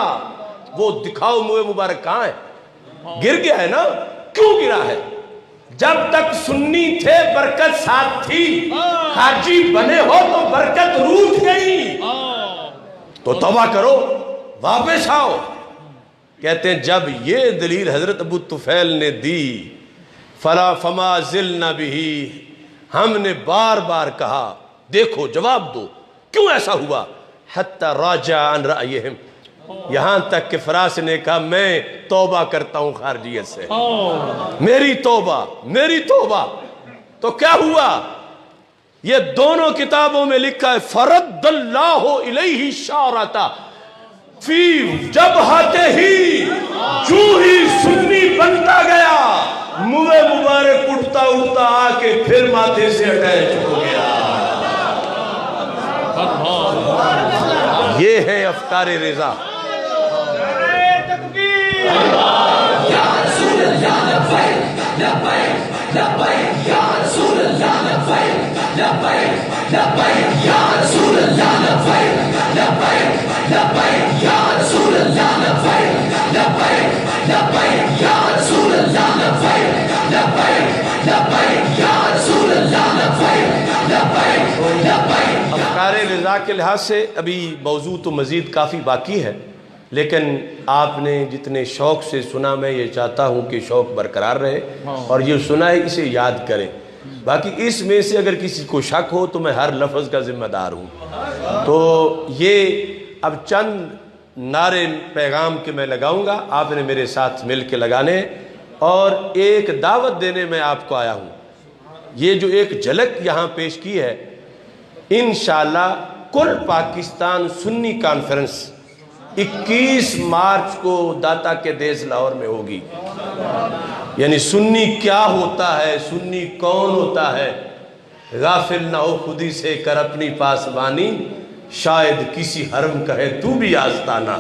[SPEAKER 1] وہ دکھاؤ منہ مبارک کہاں ہے؟ گر گیا ہے نا؟ کیوں گرا ہے؟ جب تک سنی تھے برکت ساتھ تھی، خارجی بنے ہو تو برکت روٹ گئی، تو توبہ کرو، واپس آؤ۔ کہتے ہیں جب یہ دلیل حضرت ابو طفیل نے دی، فما زلنا بہ، ہم نے بار بار کہا دیکھو جواب دو کیوں ایسا ہوا، حتی راجع عن رأیہم، یہاں تک کہ فراس نے کہا میں توبہ کرتا ہوں خارجیت سے، میری توبہ میری توبہ۔ تو کیا ہوا؟ یہ دونوں کتابوں میں لکھا ہے فرد اللہ الیہ شارتا فی جبہتہ، جو ہی سنی بنتا گیا منہ مبارک اٹھتا اٹھتا آ کے پھر ماتھے سے اٹیچ ہو گیا۔ یہ ہے افکار رضا۔ یا رسول اللہ لبیک لبیک لبیک، یا رسول اللہ لبیک لبیک لبیک، یا رسول اللہ لبیک لبیک لبیک، یا رسول اللہ لبیک لبیک لبیک، یا رسول اللہ لبیک لبیک لبیک، یا رسول اللہ لبیک لبیک لبیک۔ افکار رضا کے لحاظ سے ابھی موضوع تو مزید کافی باقی ہے، لیکن آپ نے جتنے شوق سے سنا، میں یہ چاہتا ہوں کہ شوق برقرار رہے اور یہ سنا ہے اسے یاد کریں۔ باقی اس میں سے اگر کسی کو شک ہو تو میں ہر لفظ کا ذمہ دار ہوں۔ تو یہ اب چند نعرے پیغام کے میں لگاؤں گا، آپ نے میرے ساتھ مل کے لگانے، اور ایک دعوت دینے میں آپ کو آیا ہوں۔ یہ جو ایک جھلک یہاں پیش کی ہے، انشاءاللہ کل پاکستان سنی کانفرنس 21 مارچ کو داتا کے دیس لاہور میں ہوگی۔ یعنی سنی کیا ہوتا ہے، سنی کون ہوتا ہے، غافل نہ ہو خودی سے کر اپنی پاسبانی، شاید کسی حرم کہے تو بھی آستانہ۔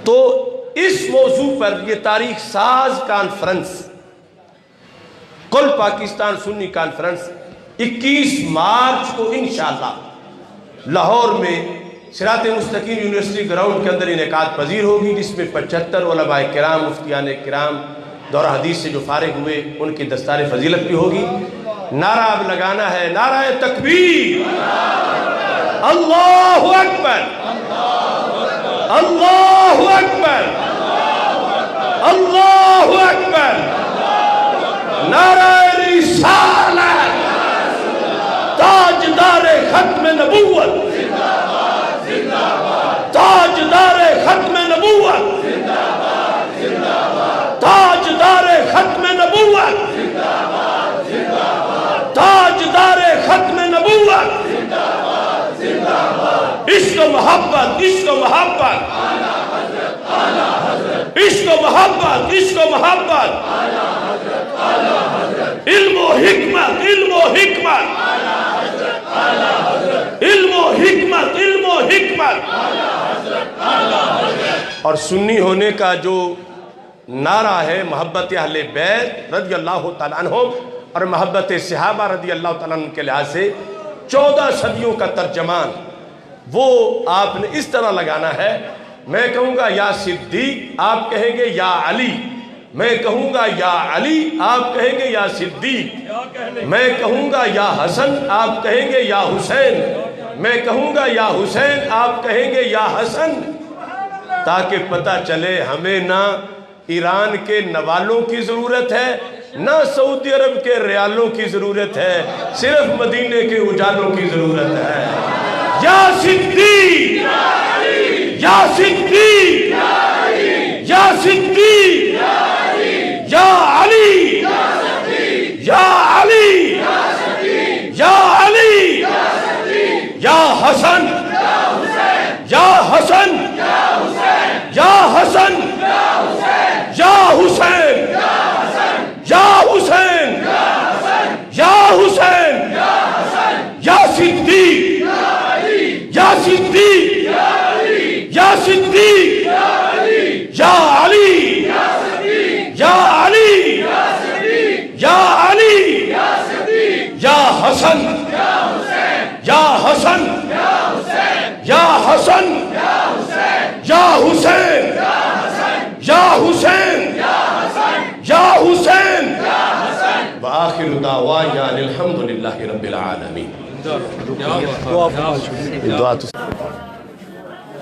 [SPEAKER 1] تو اس موضوع پر یہ تاریخ ساز کانفرنس، کل پاکستان سنی کانفرنس 21 مارچ کو انشاءاللہ لاہور میں صراط مستقیم یونیورسٹی گراؤنڈ کے اندر انعقاد پذیر ہوگی، جس میں 75 علماء کرام، مفتیان کرام، دورہ حدیث سے جو فارغ ہوئے ان کی دستار فضیلت بھی ہوگی۔ نعرہ اب لگانا ہے، نعرہ تکبیر، اللہ اکبر۔ اللہ اکبر، اللہ اکبر، نعرہ رسالت، تاجدار ختم نبوت، تاجدار ختم نبوت، تاجدار ختم نبوت، تاجدار ختم نبوت، عشق و محبت، عشق و محبت، عشق و محبت، عشق و محبت، علم و حکمت، علم و حکمت، علم و حکمت، علم و حکمت۔ اور سنی ہونے کا جو نعرہ ہے محبت اہل بیت رضی اللہ تعالیٰ عنہ اور محبت صحابہ رضی اللہ تعالیٰ عنہ کے لحاظ سے 14 صدیوں کا ترجمان، وہ آپ نے اس طرح لگانا ہے۔ میں کہوں گا یا صدیق، آپ کہیں گے یا علی، میں کہوں گا یا علی، آپ کہیں گے یا صدیق، میں کہوں گا یا حسن، آپ کہیں گے یا حسین، میں کہوں گا یا حسین، آپ کہیں گے یا حسن، تاکہ پتہ چلے ہمیں نہ ایران کے نوالوں کی ضرورت ہے، نہ سعودی عرب کے ریالوں کی ضرورت ہے، صرف مدینے کے اجالوں کی ضرورت ہے۔ یا صدیق، یا صدیق، یا صدیق، یا علی، یا علی، یا علی، یا حسن، یا حسن، یا حسن، یا حسین، یا حسین، یا حسین، یا صدیق، یا صدیق، یا صدیق، یا علی، یا علی، یا علی، یا حسن، یا حسن، یا حسن، یا حسین، یا حسین، یا حسین، وآخر دعوانا الحمدللہ رب العالمین۔